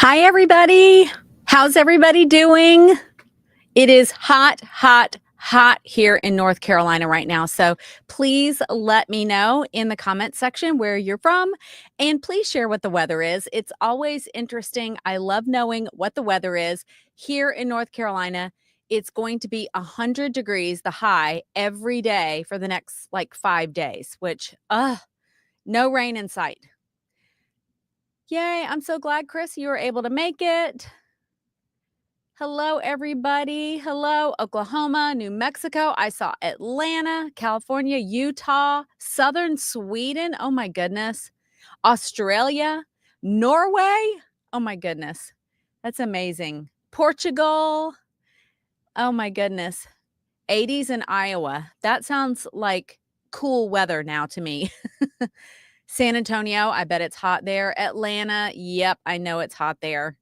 Hi, everybody. How's everybody doing? It is hot, hot, hot here in North Carolina right now. So please let me know in the comment section where you're from, and please share what the weather is. It's always interesting. I love knowing what the weather is here in North Carolina. It's going to be 100 degrees, the high, every day for the next like 5 days, which, no rain in sight. Yay, I'm so glad, Chris, you were able to make it. Hello, everybody. Hello, Oklahoma, New Mexico. I saw Atlanta, California, Utah, southern Sweden. Oh, my goodness. Australia, Norway. Oh, my goodness. That's amazing. Portugal. Oh, my goodness. 80s in Iowa. That sounds like cool weather now to me. San Antonio, I bet it's hot there. Atlanta, yep, I know it's hot there.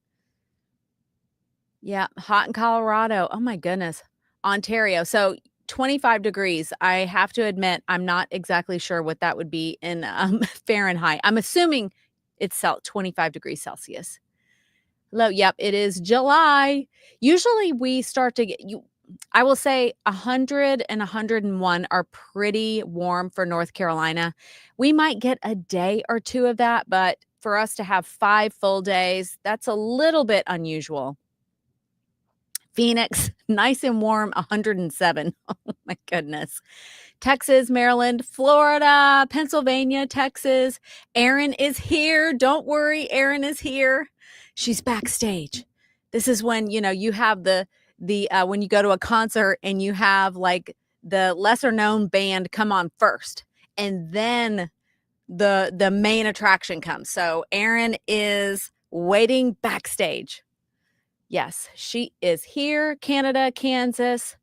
Yeah, hot in Colorado. Oh my goodness. Ontario. So 25 degrees. I have to admit, I'm not exactly sure what that would be in Fahrenheit. I'm assuming it's 25 degrees Celsius. Hello. Yep, it is July. Usually we start to get I will say 100 and 101 are pretty warm for North Carolina. We might get a day or two of that, but for us to have 5 full days, that's a little bit unusual. Phoenix, nice and warm, 107. Oh my goodness. Texas, Maryland, Florida, Pennsylvania, Texas. Erin is here. Don't worry, Erin is here. She's backstage. This is when, you have the when you go to a concert and you have like the lesser known band come on first, and then the main attraction comes. So Erin is waiting backstage. Yes, she is here. Canada, Kansas,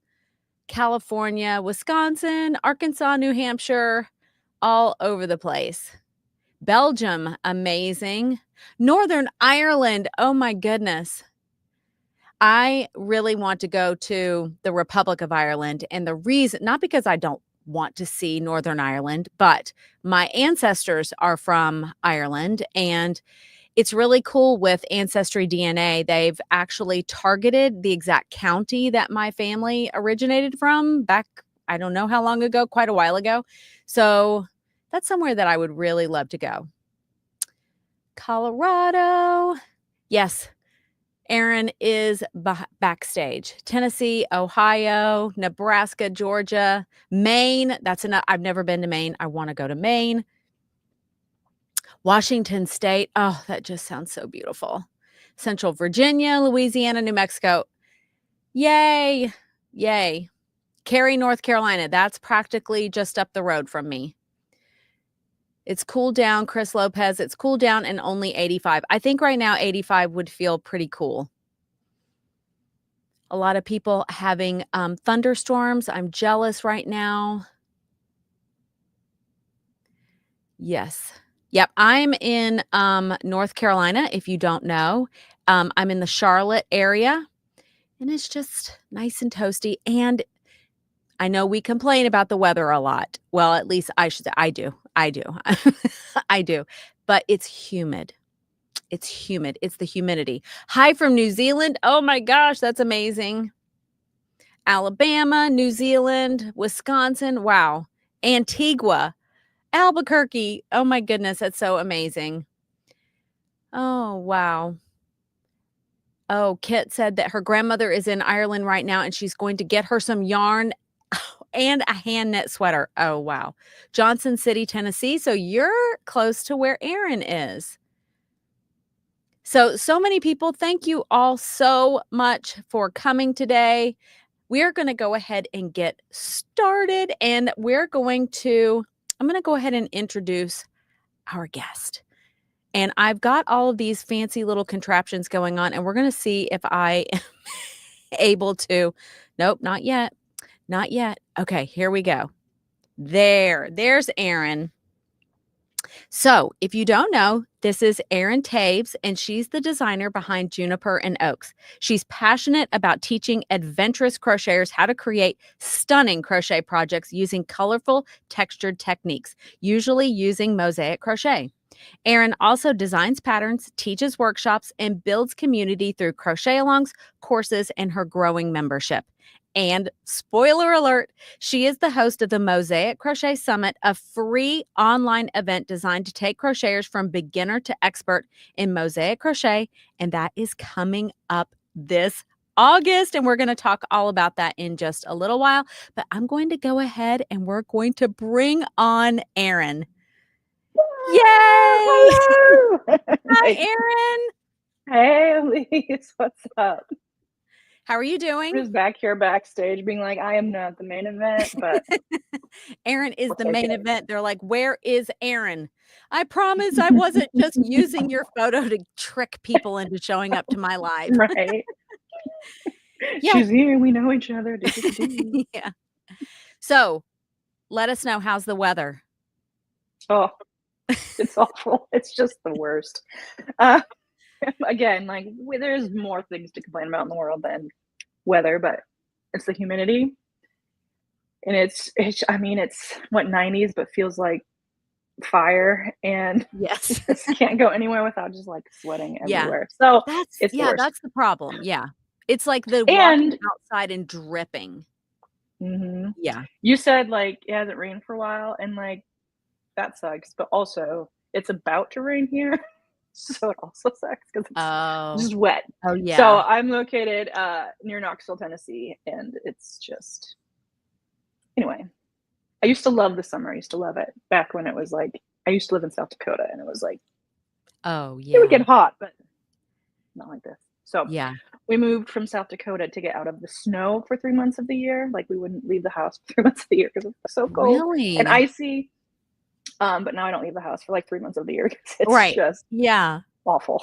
California, Wisconsin, Arkansas, New Hampshire, all over the place. Belgium, amazing. Northern Ireland, oh my goodness. I really want to go to the Republic of Ireland. And the reason, not because I don't want to see Northern Ireland, but my ancestors are from Ireland, and it's really cool with Ancestry DNA. They've actually targeted the exact county that my family originated from back, I don't know how long ago, quite a while ago. So that's somewhere that I would really love to go. Colorado. Yes, Erin is backstage. Tennessee, Ohio, Nebraska, Georgia, Maine. That's enough. I've never been to Maine. I want to go to Maine. Washington State. Oh, that just sounds so beautiful. Central Virginia, Louisiana, New Mexico. Yay. Yay. Cary, North Carolina. That's practically just up the road from me. It's cooled down, Chris Lopez. It's cooled down and only 85. I think right now 85 would feel pretty cool. A lot of people having thunderstorms. I'm jealous right now. Yes. Yep, I'm in North Carolina, if you don't know. I'm in the Charlotte area, and it's just nice and toasty. And I know we complain about the weather a lot. Well, at least I should say I do. I do. But it's humid. It's humid. It's the humidity. Hi from New Zealand. Oh my gosh, that's amazing. Alabama, New Zealand, Wisconsin. Wow. Antigua. Albuquerque. Oh my goodness, that's so amazing. Oh, wow. Oh, Kit said that her grandmother is in Ireland right now and she's going to get her some yarn and a hand knit sweater. Oh, wow. Johnson City, Tennessee. So you're close to where Erin is. So many people. Thank you all so much for coming today. We're going to go ahead and get started, and I'm going to go ahead and introduce our guest. And I've got all of these fancy little contraptions going on, and we're going to see if I am able to. Nope, not yet. Not yet. Okay, here we go. There's Erin. So if you don't know, this is Erin Toews, and she's the designer behind Juniper and Oaks. She's passionate about teaching adventurous crocheters how to create stunning crochet projects using colorful, textured techniques, usually using Mosaic Crochet. Erin also designs patterns, teaches workshops, and builds community through crochet alongs, courses, and her growing membership. And spoiler alert, she is the host of the Mosaic Crochet Summit, a free online event designed to take crocheters from beginner to expert in Mosaic Crochet. And that is coming up this August. And we're going to talk all about that in just a little while. But I'm going to go ahead and we're going to bring on Erin. Yay! Hello! Hi, Erin. Hey, Elise, what's up? How are you I'm doing? just back here backstage being like, I am not the main event, but Erin is we'll the take main it. event. They're like, where is Erin? I promise I wasn't just using your photo to trick people into showing up to my live. Right. Yeah. She's here. We know each other. Yeah. So let us know, how's the weather? Oh, it's awful. It's just the worst. Uh, again, like there's more things to complain about in the world than weather, but it's the humidity. And I mean, it's what 90s, but feels like fire, and Yes. just can't go anywhere without just like sweating Yeah. everywhere. So That's it's the worst. that's the problem. Yeah. It's like the walking And outside and dripping. mhm, Yeah. you said like it hasn't rained for a while, and like that sucks. But also, it's about to rain here, so it also sucks because it's Oh. just wet. Oh, So yeah. I'm located near Knoxville, Tennessee, and it's just anyway. I used to love the summer. I used to love it back when it was like I used to live in South Dakota, and it was like Oh, it would get yeah. hot, but not like this. So Yeah. we moved from South Dakota to get out of the snow for 3 months of the year. Like, we wouldn't leave the house for 3 months of the year because it was so cold and Really? icy. But now I don't leave the house for like 3 months of the year because it's Right. just Yeah. awful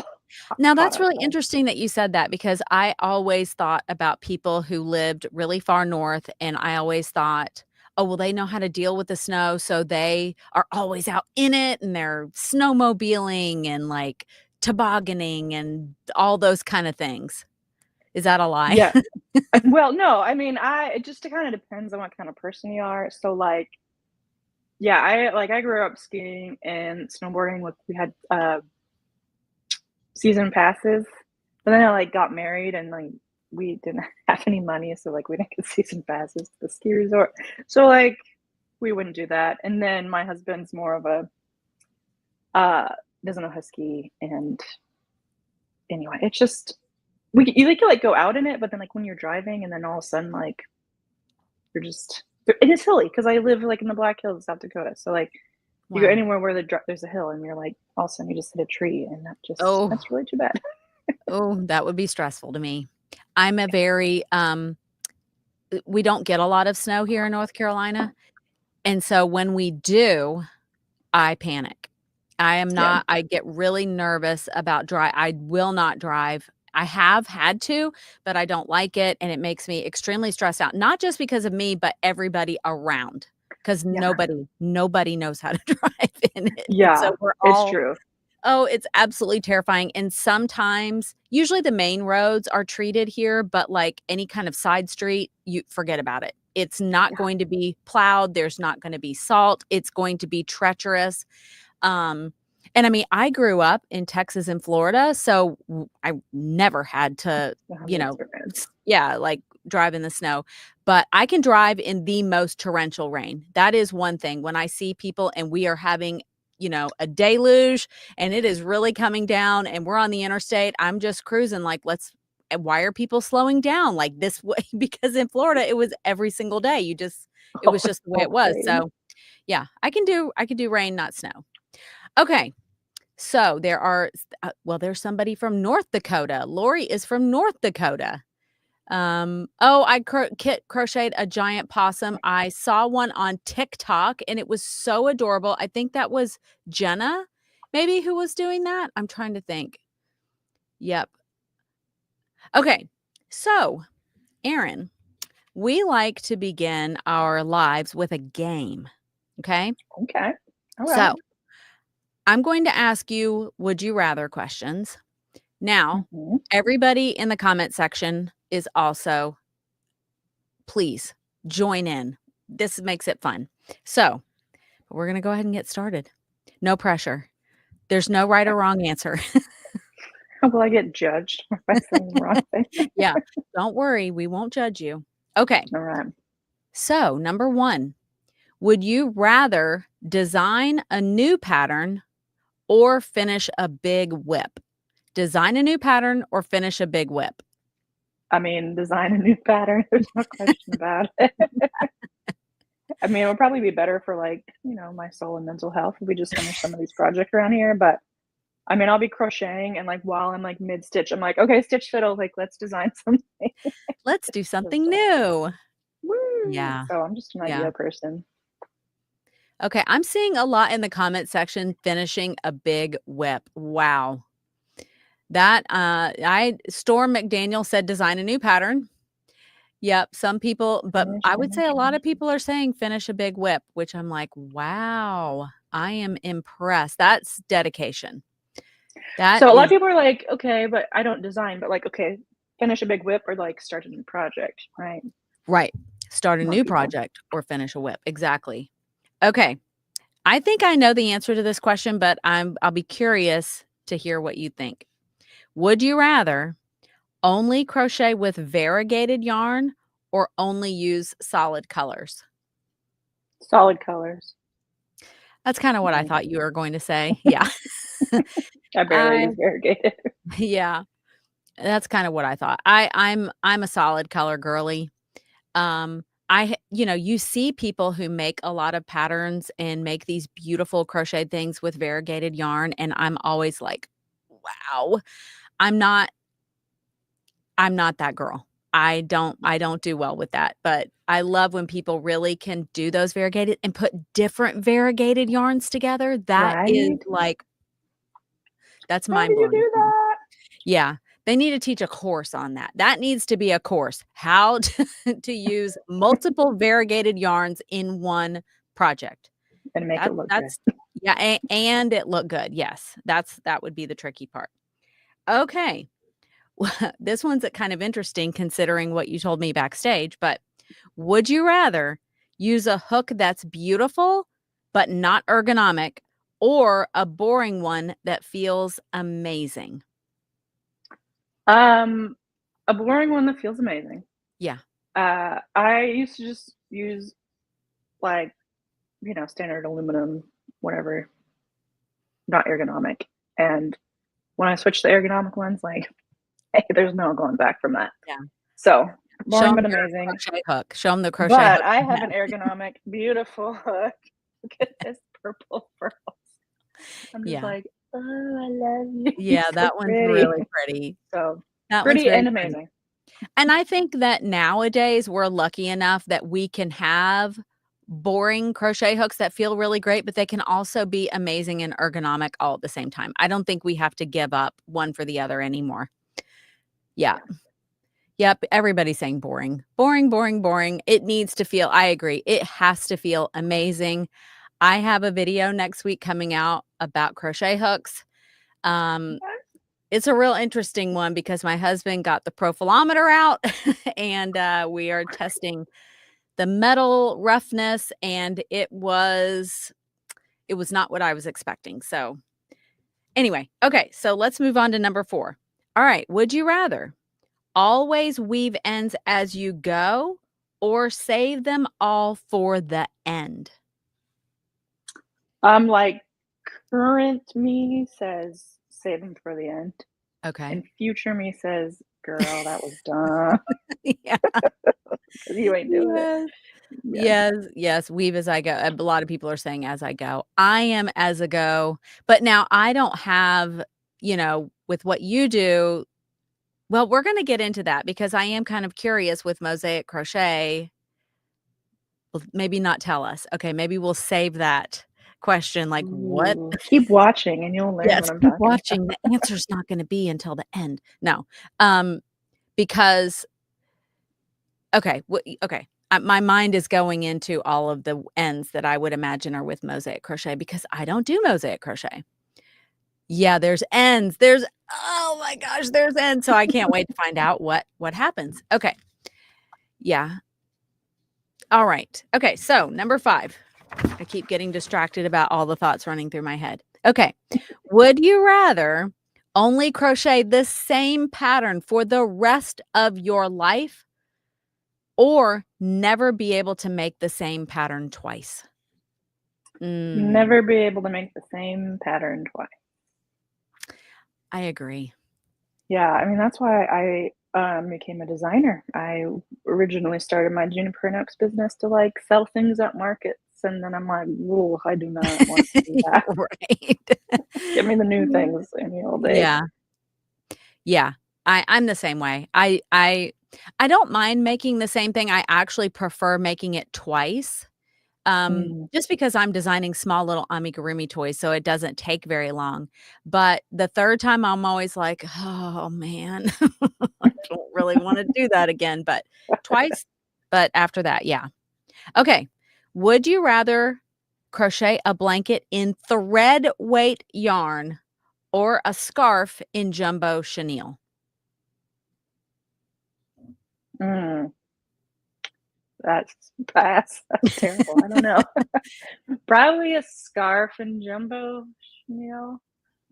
Now hot that's really outside. interesting that you said that because I always thought about people who lived really far north, and I always thought, "Oh, well, they know how to deal with the snow, so they are always out in it, and they're snowmobiling and, like, tobogganing and all those kinda things." Is that a lie? Yeah. Well, no, I mean, it just kind of depends on what kind of person you are. So, like, yeah, I grew up skiing and snowboarding with we had season passes, but then I like got married and like we didn't have any money, so like we didn't get season passes to the ski resort. So like we wouldn't do that. And then my husband's more of a uh doesn't know how to ski, and anyway, it's just you like go out in it, but then like when you're driving and then all of a sudden like you're just and it's hilly because I live like in the Black Hills of South Dakota. So like you go Wow. anywhere where there's a hill and you're like all of a sudden you just hit a tree, and Oh, that's really too bad. oh, that would be stressful to me. I'm a very, we don't get a lot of snow here in North Carolina, and so when we do, I panic. I am Yeah. not I get really nervous about I will not drive. I have had to, but I don't like it, and it makes me extremely stressed out, not just because of me, but everybody around, 'cause Yeah. nobody knows how to drive in it, and so Yeah, we're it's all true. oh, it's absolutely terrifying, and sometimes usually the main roads are treated here, but, like, any kind of side street, you forget about it. It's not Yeah. going to be plowed, there's not gonna be salt, it's going to be treacherous, um, and I mean, I grew up in Texas and Florida, so I never had to, We'll have you the know, experience. yeah, like, drive in the snow, but I can drive in the most torrential rain. That is one thing. When I see people and we are having, a deluge and it is really coming down and we're on the interstate, I'm just cruising like, why are people slowing down like this way? Because in Florida, it was every single day. It Oh, was just the way oh, it was. rain. So yeah, I can do rain, not snow. Okay. So there's somebody from North Dakota. Lori is from North Dakota. Oh, I crocheted a giant possum. I saw one on TikTok and it was so adorable. I think that was Jenna, maybe, who was doing that. I'm trying to think. Yep. Okay. So, Erin, we like to begin our lives with a game. Okay. Okay. Alright. So, I'm going to ask you would you rather questions. Now, Mhm. everybody in the comment section is also, please join in. This makes it fun. So, we're going to go ahead and get started. No pressure. There's no right or wrong answer. Will I get judged if I say the wrong thing? Yeah, don't worry, we won't judge you. Okay, All right. so number 1, would you rather design a new pattern or finish a big whip? Design a new pattern or finish a big whip? I mean, design a new pattern, there's no question about it. I mean, it would probably be better for, like, my soul and mental health if we just finish some of these projects around here, but, I mean, I'll be crocheting and, like, while I'm, like, mid-stitch, I'm like, "Okay, stitch fiddle, like, let's design something." Let's do something So new. woo! Yeah, So I'm just an yeah. idea person. Okay, I'm seeing a lot in the comment section, finishing a big whip. Wow. That, Storm McDaniel said design a new pattern. Yep, some people, but Finish, I would say finish, a lot finish. of people are saying finish a big whip, which I'm like, wow, I am impressed. That's dedication. That So a lot of is people are like, "Okay, but I don't design," but, like, okay, finish a big whip or, like, start a new project, right? right. Start a More new people. project or finish a whip. Exactly. Okay. I think I know the answer to this question, but I'll be curious to hear what you think. Would you rather only crochet with variegated yarn or only use solid colors? Solid colors. That's kinda what I Like, thought you were going to say. Yeah. I barely I use variegated. yeah, that's kinda what I thought. I'm a solid color girly. You see people who make a lot of patterns and make these beautiful crocheted things with variegated yarn, and I'm always like, "Wow." I'm not I'm not that girl. I don't do well with that, but I love when people really can do those variegated and put different variegated yarns together. That is, Right? like that's How do you mind-blowing do to me. that? Yeah, they need to teach a course on that. That needs to be a course, how to to use multiple variegated yarns in one project. And make it look good. That's yeah, and it look good, yes. That would be the tricky part. Okay. This one's kind of interesting considering what you told me backstage, but would you rather use a hook that's beautiful but not ergonomic or a boring one that feels amazing? Um, a boring one that feels amazing. Yeah. I used to just use, like, standard aluminum, whatever, not ergonomic, and when I switched to ergonomic ones, like, hey, there's no going back from that. Yeah. So, Show boring them but your amazing, crochet hook. Show them the crochet but hook I you have an have. ergonomic, beautiful hook. Look at this purple pearls. I'm just Yeah. like, "Oh, I love you. He's Yeah, so that one's pretty." really pretty. So, That one's pretty very and pretty. amazing. And I think that nowadays we're lucky enough that we can have boring crochet hooks that feel really great, but they can also be amazing and ergonomic all at the same time. I don't think we have to give up one for the other anymore. Yeah. Yeah. Yep, everybody's saying boring. Boring, boring, boring. It needs to feel I agree. It has to feel amazing. I have a video next week coming out about crochet hooks. Um, it's a real interesting one because my husband got the profilometer out and, we are testing the metal roughness, and it was not what I was expecting, so anyway, okay, so let's move on to number 4. Alright, would you rather always weave ends as you go or save them all for the end? Like, current me says, "Save them for the end," Okay. and future me says, "Girl, that was dumb, Yeah. 'cause you ain't doing it." Yes. Yeah. Yes, yes, weave as I go. A lot of people are saying as I go. I am as I go, but now I don't have, with what you do well, we're gonna get into that because I am kind of curious with Mosaic Crochet. Well, maybe not tell us. Okay, maybe we'll save that question, like, what? Ooh, keep watching and you'll learn Yes, what I'm keep talking about. watching. The answer's not gonna be until the end. No, um, because okay, okay. My mind is going into all of the ends that I would imagine are with Mosaic Crochet because I don't do Mosaic Crochet. Yeah, there's ends. Oh my gosh, there's ends, so I can't wait to find out what happens. Okay. Yeah. Alright. Okay, so number 5. I keep getting distracted about all the thoughts running through my head. Okay. Would you rather only crochet the same pattern for the rest of your life or never be able to make the same pattern twice? Mm, Never be able to make the same pattern twice. I agree. Yeah, I mean, that's why I, became a designer. I originally started my Juniper Notes business to, like, sell things at markets, and then I'm like, "Ooh, I do not want to do that. Right. Give me the new things any old day." Yeah. Yeah. I'm the same way. I don't mind making the same thing. I actually prefer making it twice. Mm. Just because I'm designing small little amigurumi toys, so it doesn't take very long. But the 3rd time, I'm always like, "Oh, man, I don't really wanna do that again," but twice but after that, yeah. Okay. Would you rather crochet a blanket in thread weight yarn or a scarf in jumbo chenille? Mm, that's pass. That's terrible. I don't know. Probably a scarf and jumbo chenille,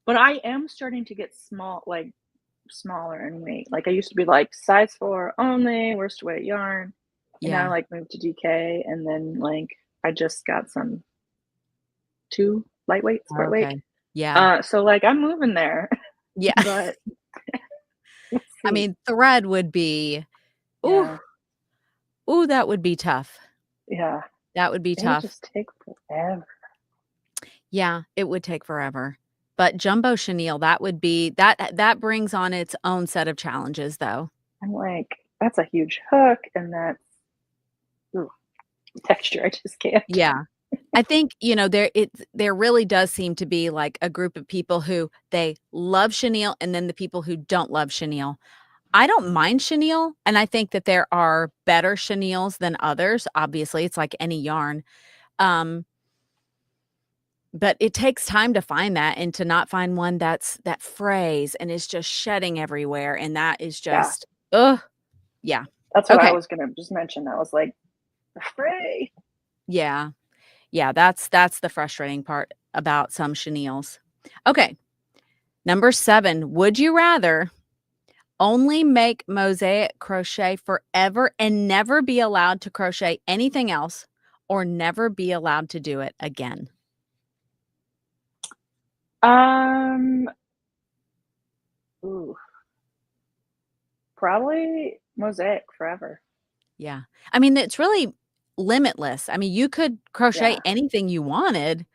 but I am starting to get smaller in weight. Like, I used to be, like, size 4 only, worst weight yarn, and now I, Yeah. like, moved to DK, and then, like, I just got some 2 lightweight, sport weight. Okay. Yeah. So, like, I'm moving there, Yeah. but we'll I see. mean, thread would be ooh, Yeah, ooh, that would be tough. yeah. That would be It would tough. just take forever. Yeah, it would take forever. But jumbo chenille, that would be that brings on its own set of challenges, though. I'm like, "That's a huge hook, and that's ooh, texture, I just can't." Yeah. I think, there really does seem to be, like, a group of people who they love chenille and then the people who don't love chenille. I don't mind chenille, and I think that there are better chenilles than others, obviously, it's like any yarn. Um, but it takes time to find that and to not find one that frays and is just shedding everywhere, and that is Yeah, just ugh. Yeah. that's what I Okay. was gonna just mention. I was like, "Hooray." Yeah. Yeah, that's the frustrating part about some chenilles. Okay, number 7, would you rather only make mosaic crochet forever and never be allowed to crochet anything else or never be allowed to do it again? Um, ooh, probably Mosaic forever. Yeah. I mean, it's really limitless. I mean, you could crochet Yeah, anything you wanted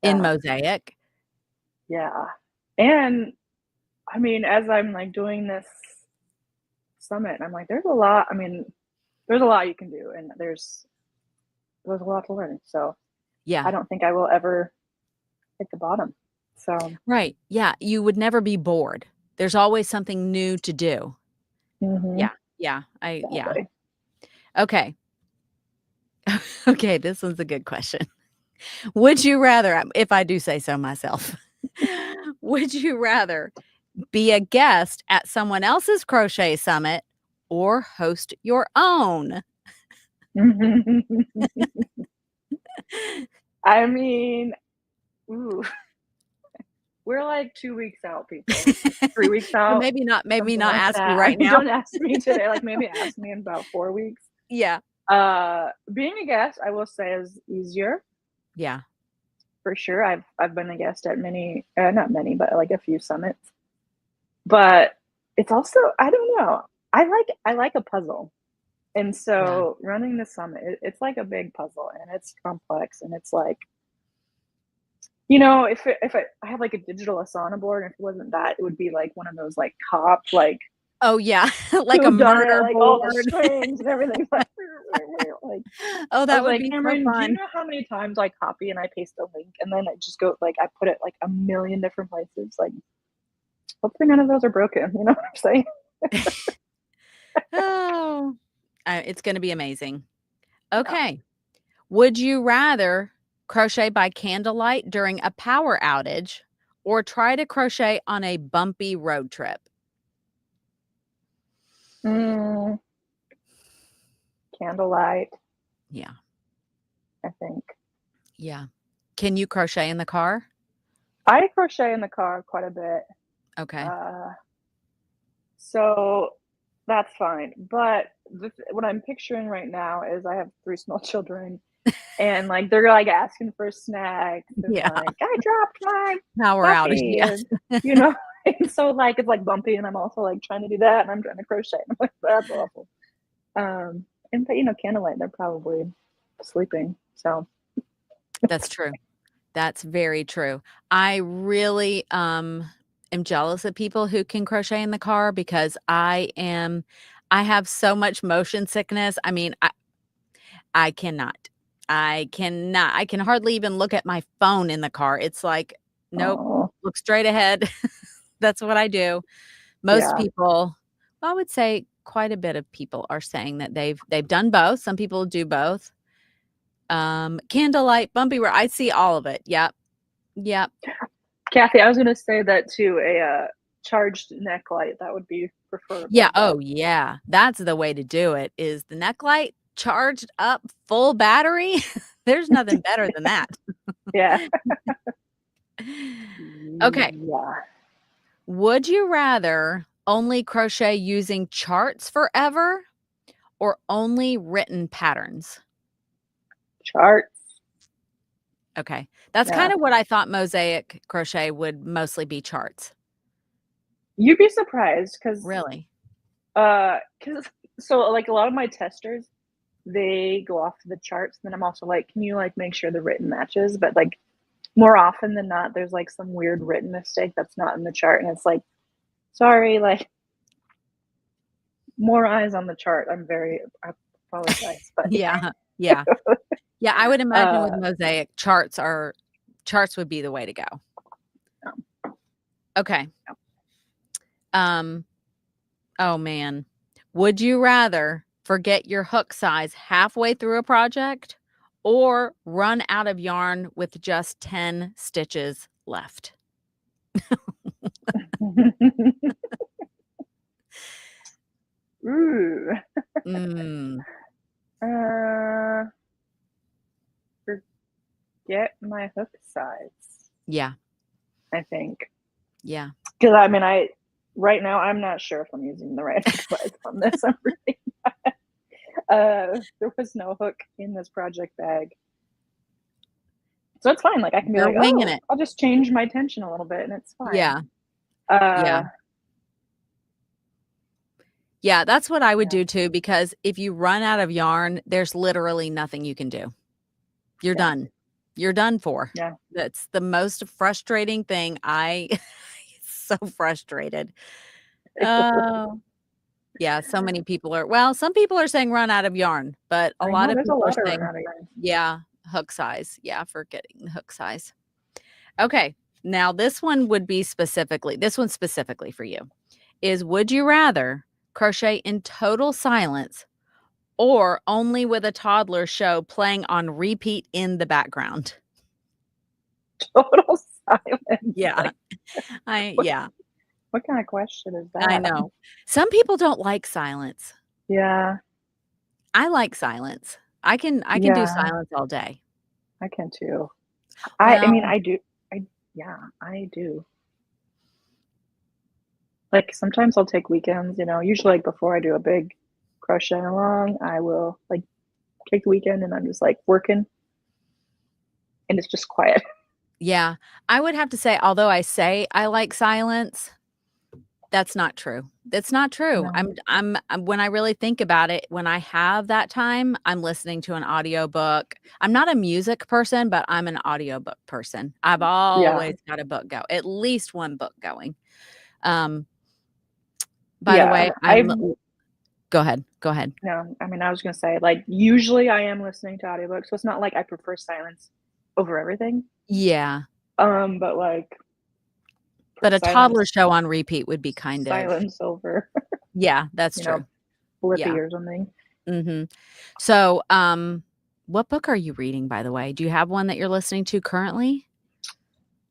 in yeah, mosaic. yeah. And, I mean, as I'm, like, doing this summit, I'm like, there's a lot you can do, and there's a lot to learn, so Yeah. I don't think I will ever hit the bottom. So Right. Yeah, you would never be bored. There's always something new to do. mhm, Yeah. Yeah. Yeah. exactly. Okay. Okay, this one's a good question. Would you rather, if I do say so myself, would you rather be a guest at someone else's crochet summit or host your own? I mean, ooh, we're, like, 2 weeks out, people. 3 weeks So out, maybe something not like ask you that. I right mean, now. don't ask me today, like, maybe ask me in about 4 weeks. Yeah. Being a guest, I will say, is easier Yeah. for sure. I've been a guest at many, not many, but like a few summits. But it's also, I don't know. I like a puzzle, and Yeah. so running the summit, it's like a big puzzle, and it's complex, and it's like, if I have like a digital Asana board, and if it wasn't that, it would be like one of those like cop like Oh, yeah. Like a who done it, murder like all the board. strings and everything's like, like Oh, I that was would like, be so "Cameron, do you fun. know how many times I copy and I paste a link and then it just go like I put it like a million different places? Like, hopefully none of those are broken." You know what I'm saying? Oh, it's gonna be amazing. Yeah. Okay. Would you rather crochet by candlelight during a power outage or try to crochet on a bumpy road trip? Mm, candlelight, Yeah. I think. Yeah. Can you crochet in the car? I crochet in the car quite a bit. Okay. Uh, so that's fine. But what I'm picturing right now is I have 3 small children, and, like, they're, like, asking for snacks and, Yeah. like, "I dropped my Power outage. puppy," Yes. and, you know? And so, like, it's, like, bumpy, and I'm also, like, trying to do that, and I'm trying to crochet, and I'm like, "That's awful." But, candlelight, they're probably sleeping, so That's true. That's very true. I really, am jealous of people who can crochet in the car because I have so much motion sickness. I mean, I cannot. I cannot. I can hardly even look at my phone in the car. It's like, nope, oh, look straight ahead. That's what I do. Most yeah. people, I would say quite a bit of people are saying that they've done both. Some people do both. Candlelight, bumpy where I see all of it. Yep. Yep. Kathy, I was gonna say that too, charged neck light, that would be Yeah, preferable, but oh, yeah. That's the way to do it, is the neck light charged up full battery. There's nothing better than that. yeah. Okay. Yeah. Would you rather only crochet using charts forever or only written patterns? Charts, Okay. That's yeah. kind of what I thought Mosaic Crochet would mostly be charts. You'd be surprised Really? cause so, like, a lot of my testers, they go off the charts, then I'm also like, "Can you, like, make sure the written matches?" But, like, more often than not, there's, like, some weird written mistake that's not in the chart, and it's like, "Sorry, like, more eyes on the chart." I apologize, but Yeah. Yeah. Yeah, I would imagine with uh, Mosaic, charts would be the way to go. no, Okay. no. Um, oh man. Would you rather forget your hook size halfway through a project or run out of yarn with just 10 stitches left? Ooh, Mm, uh, forget my hook size, yeah, I think. yeah. 'Cause, I mean, right now, I'm not sure if I'm using the right hook size on this, I'm really there was no hook in this project bag. So it's fine, like, I can be You're like, winging "Oh, it. I'll just change my tension a little bit, and it's fine." Yeah, yeah. Uh, Yeah, that's what I would yeah, do too, because if you run out of yarn, there's literally nothing you can do. You're yeah, done. You're done for. yeah. That's the most frustrating thing. I so frustrated. Oh, yeah, so many people are well, some people are saying run out of yarn, but a I lot know of there's a people are lot of run saying, out of yarn. yeah, hook size. Yeah, forgetting the hook size. Okay. Now this one's specifically for you. Is would you rather crochet in total silence or only with a toddler show playing on repeat in the background? Total silence, Yeah. like, I what yeah, what kinda question is I that? know. Some people don't like silence. Yeah, I like silence. I can do yeah, silence all day. I can too. I mean, Well, I do I yeah, I do. Like, sometimes I'll take weekends, usually, like, before I do a big crochet along, I will, like, take the weekend and I'm just, like, working, and it's just quiet. yeah, I would have to say, although I say I like silence, that's not true. That's not true. No. When I really think about it, when I have that time, I'm listening to an audiobook. I'm not a music person, but I'm an audiobook person. I've Yeah. always got a book go at least one book going. Um, by the way, Yeah, go ahead. Go ahead. no, I mean, I was gonna say, like, usually I am listening to audiobooks, so it's not like I prefer silence over everything, Yeah, but, like, but a toddler silence show on repeat would be kind of silence over, yeah, that's you true. know, Blippi Yeah. or something. Mhm. So, what book are you reading, by the way? Do you have one that you're listening to currently?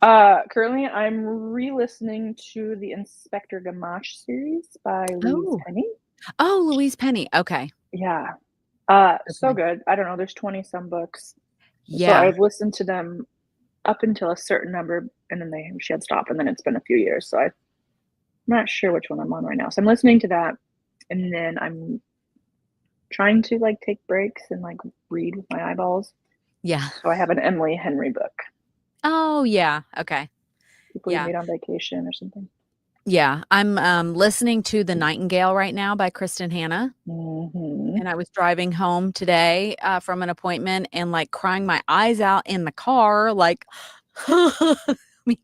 Currently, I'm re-listening to the Inspector Gamache series by Louise Oh. Penny. Oh, Louise Penny. Okay. Yeah. So Okay. good. I don't know, there's 20 some books. So Yeah. I've listened to them, up until a certain number, and then she had stopped, and then it's been a few years, so I'm not sure which one I'm on right now. So I'm listening to that, and then I'm trying to, like, take breaks and, like, read with my eyeballs. Yeah. So I have an Emily Henry book, Oh, yeah. Okay. People You Yeah. Meet on Vacation or something. Yeah. I'm, listening to The Nightingale right now by Kristen Hanna, Mhm. and I was driving home today, from an appointment and, like, crying my eyes out in the car, like, I mean,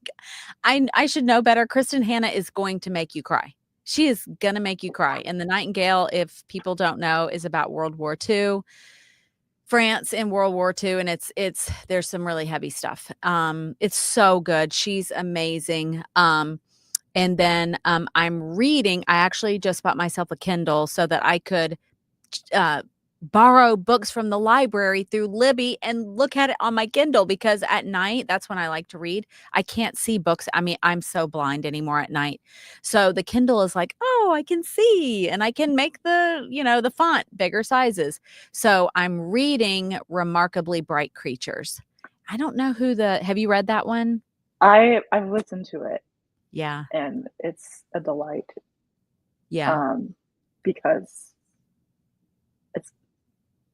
I should know better. Kristen Hanna is going to make you cry. She is gonna make you cry, and The Nightingale, if people don't know, is about World War II, France in World War II, and it's there's some really heavy stuff. It's so good. She's amazing. And then, I actually just bought myself a Kindle so that I could uh, borrow books from the library through Libby and look at it on my Kindle because at night, that's when I like to read. I can't see books. I mean, I'm so blind anymore at night. So the Kindle is like, oh, I can see and I can make the font bigger sizes. So I'm reading Remarkably Bright Creatures. I don't know have you read that one? I've listened to it, Yeah. and it's a delight, Yeah. um, because it's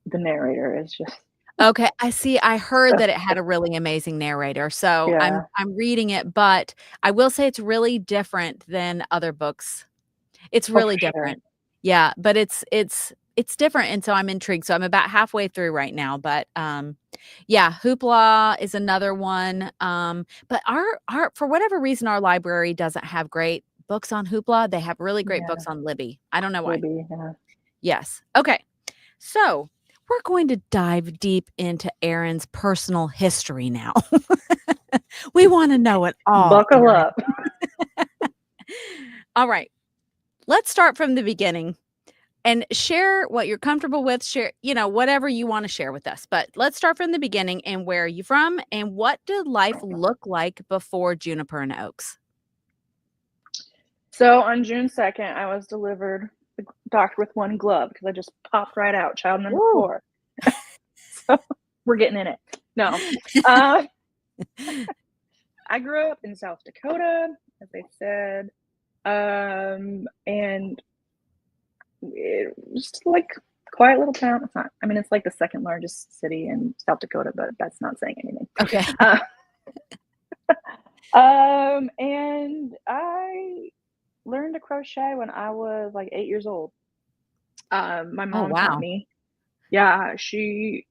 the narrator is just Okay, I see. I heard that it had a really amazing narrator, so I'm yeah, I'm reading it, but I will say it's really different than other books. It's oh, really for sure. different. Yeah, but it's different, and so I'm intrigued. So I'm about halfway through right now, but, yeah, Hoopla is another one, but our for whatever reason, our library doesn't have great books on Hoopla. They have really great books Yeah, on Libby. I don't know why. maybe, yeah. Yes. Okay. So, we're going to dive deep into Erin's personal history now. We wanna know it all, Buckle Erin. up. All right, let's start from the beginning and share what you're comfortable with, share, whatever you wanna share with us, but let's start from the beginning, and where are you from, and what did life look like before Juniper and Oaks? So on June 2nd, I was delivered the doctor with one glove because I just popped right out, child number Woo. 4. So we're getting in it. No. Uh, I grew up in South Dakota, as I said, and it was like quiet little town. It's not. I mean, it's like the second largest city in South Dakota, but that's not saying anything. Okay. Uh, and I learned to crochet when I was like 8 years old. My Oh, mom taught wow. me. Yeah, she,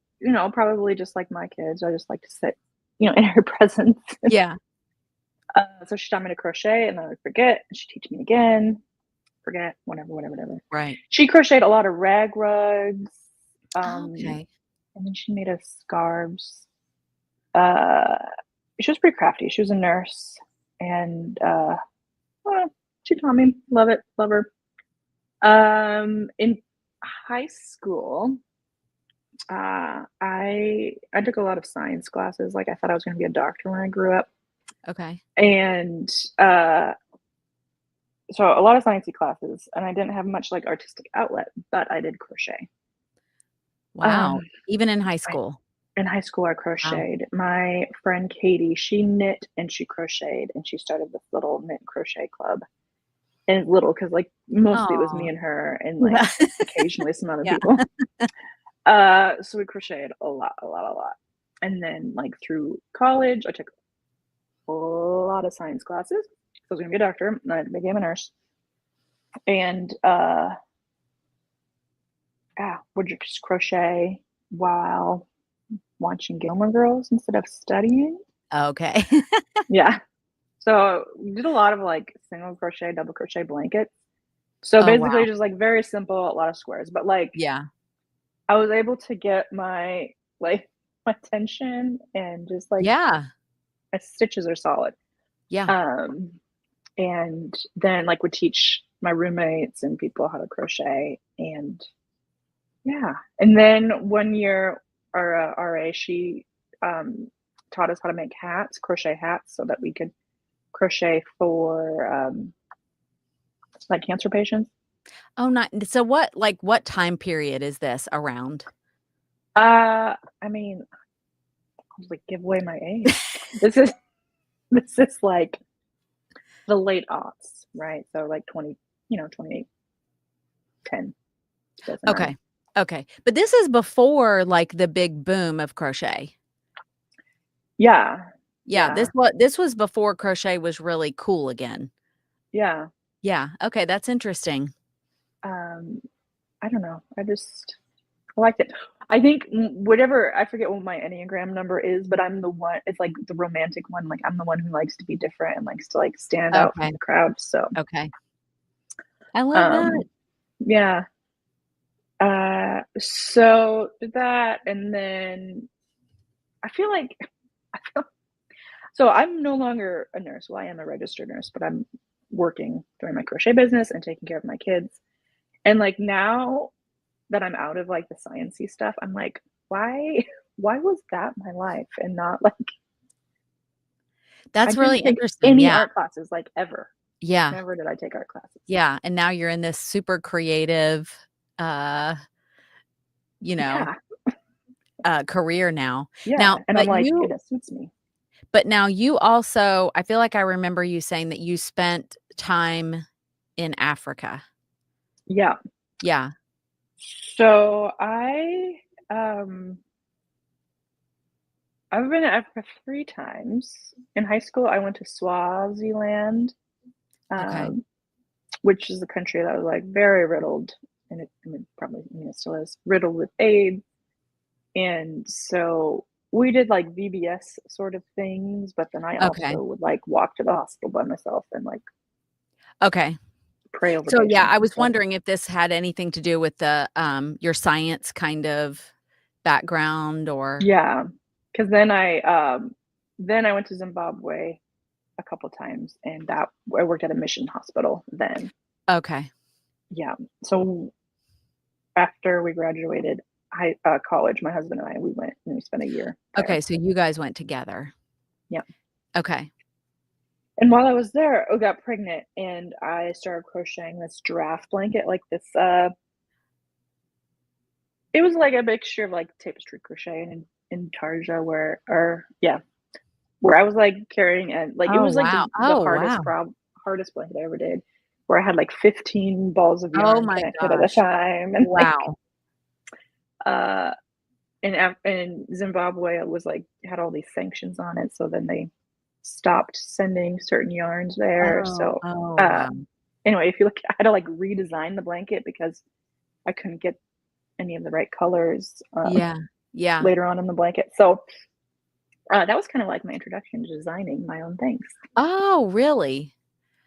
probably just like my kids, I just like to sit, in her presence. Yeah. So she taught me to crochet, and then I would forget, and she'd teach me again, forget, whatever, whatever, whatever. Right. She crocheted a lot of rag rugs, Okay. and then she made us scarves. Uh, she was pretty crafty. She was a nurse, and well, she taught me. Love it, love her. In high school, I took a lot of science classes. Like I thought I was going to be a doctor when I grew up, Okay. and so a lot of sciencey classes, and I didn't have much like artistic outlet, but I did crochet. Wow. Um, Even in high I school. In high school, I Wow. crocheted. My friend Katie, she knit and she crocheted, and she started this little knit crochet club. And it's little because like mostly it was me Oh. and her, and like Yeah. occasionally some other Yeah. people. So we crocheted a lot, a lot, a lot. And then like through college, I took a lot of science classes. So I was gonna be a doctor, and I became a nurse. And yeah, would just crochet while watching Gilmore Girls instead of studying. Okay. Yeah. So we did a lot of like single crochet, double crochet blankets. So Oh, basically wow. just like very simple, a lot of squares. But like Yeah. I was able to get my like my tension, and just like Yeah. my stitches are solid. Yeah. Um and then like would teach my roommates and people how to crochet, and yeah. And then one year our RA, she taught us how to make hats, crochet hats, so that we could crochet for like cancer patients. Oh, not so what time period is this around? I mean, was like, "Give away my age." This is this is, like, the late aughts, right? So, like, 20, 28, 10, doesn't matter. Okay. Okay. But this is before, like, the big boom of crochet. Yeah. Yeah, Yeah. this was before crochet was really cool again. Yeah. Yeah, okay, that's interesting. Um, I don't know. I liked it. I think whatever I forget what my Enneagram number is, but I'm the one it's like the romantic one, like, I'm the one who likes to be different and likes to, like, stand out from Okay, the crowd, so, okay. I love that. um, yeah. So did that, and then I feel like I feel so I'm no longer a nurse, well, I am a registered nurse, but I'm working doing my crochet business and taking care of my kids, and, like, now that I'm out of, like, the sciencey stuff, I'm like, "Why why was that my life and not, like" I That's really didn't take interesting, any yeah, art classes, like, ever. yeah, Never did I take art classes. yeah, and now you're in this super creative, uh, you know, Yeah, career now. yeah, Now and I'm like, and it suits me. but now you also I feel like I remember you saying that you spent time in Africa. Yeah. Yeah, So I've been to Africa 3 times. In high school, I went to Swaziland, okay, um, which is a country that was, like, very riddled, and probably, it still is, riddled with AIDS, and so we did, like, VBS sort of things, but then I okay, also would, like, walk to the hospital by myself and, like, okay. pray over So, yeah, patients I and was stuff. wondering if this had anything to do with the, your science kind of background or Yeah, because then I went to Zimbabwe a couple times, and that I worked at a mission hospital then. okay. Yeah, so after we graduated college, my husband and I, we went and we spent a year there. Okay, so you guys went together. Yeah, Okay, and while I was there, I got pregnant, and I started crocheting this giraffe blanket, like this, it was like a mixture of, like, tapestry crochet and intarsia where I was, like, carrying and, like, it oh, was, like, wow. the Oh, wow. hardest blanket I ever did, where I had, like, 15 balls of Oh yarn my connected at a gosh. time, and, like, Wow. uh, in Zimbabwe, it was, like, had all these sanctions on it, so then they stopped sending certain yarns there, Oh, so, oh, uh, wow. anyway, if you look I had to, like, redesign the blanket because I couldn't get any of the right colors, Yeah, yeah. later on in the blanket, so, that was kinda like my introduction to designing my own things. Oh, really?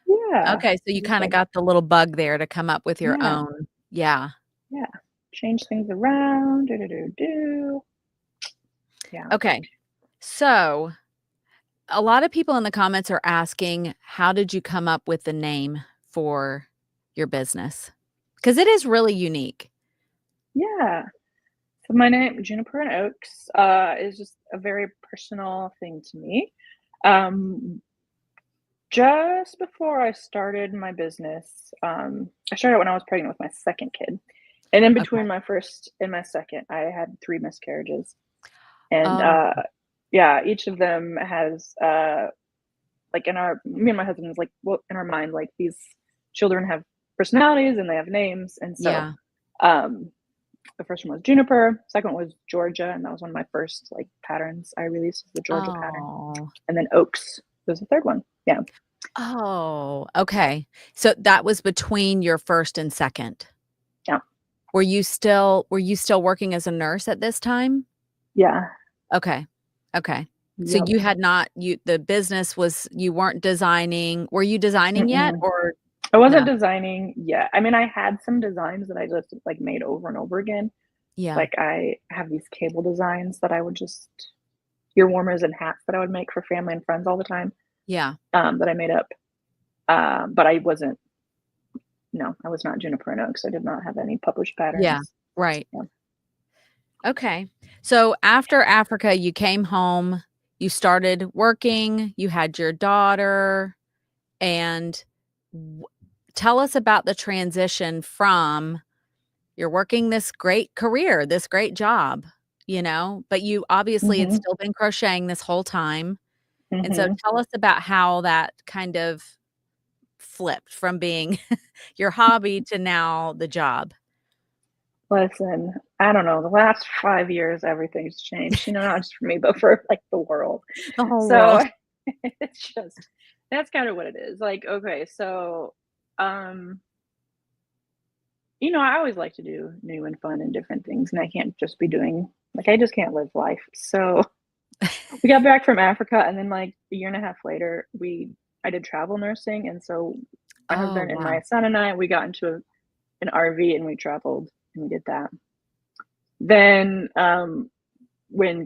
Yeah. Okay, so you Just kinda like got the little bug there to come up with your yeah, own. Yeah. yeah. Change things around, do, do, do, do. Yeah. Okay. So, a lot of people in the comments are asking, how did you come up with the name for your business? Because it is really unique. Yeah. So my name, Juniper and Oaks, is just a very personal thing to me. Um, just before I started my business, I started when I was pregnant with my second kid. And in Okay. between my first and my second, I had 3 miscarriages. And, Oh, yeah, each of them has, like, in our me and my husband is like, well, in our mind, like, these children have personalities and they have names, and so, yeah. um, the first one was Juniper, second one was Georgia, and that was one of my first, like, patterns I released, was the Georgia pattern, Oh. and then Oaks was the third one. Yeah. Oh, okay. So that was between your first and second. Yeah. Were you still working as a nurse at this time? Yeah. Okay. Okay. So Yep. you had not the business was you weren't designing were you designing yet Mm-mm. or I no? wasn't designing yet. I mean, I had some designs that I just, like, made over and over again. Yeah. Like, I have these cable designs that I would just ear warmers and hats that I would make for family and friends all the time, Yeah. that I made up. But I wasn't no, I was not Juniper and Oaks. I did not have any published Yeah. patterns. Right. Yeah. Okay. So after Africa, you came home, you started working, you had your daughter, and w tell us about the transition from you're working this great career, this great job, but you obviously had Mhm. still been crocheting this whole time. And so Mhm. tell us about how that kind of flipped from being your hobby to now the job. Listen, I don't know, the last 5 years, everything's changed, not just for me, but for, like, the world. The whole So, world. it's just that's kinda what it is. Like, okay, so, um, I always like to do new and fun and different things, and I can't just be doing like, I just can't live life. So, we got back from Africa, and then, like, a year and a half later, I did travel nursing, and so my Oh, husband and my wow. son and I, we got into an RV, and we traveled, and we did that. Then, when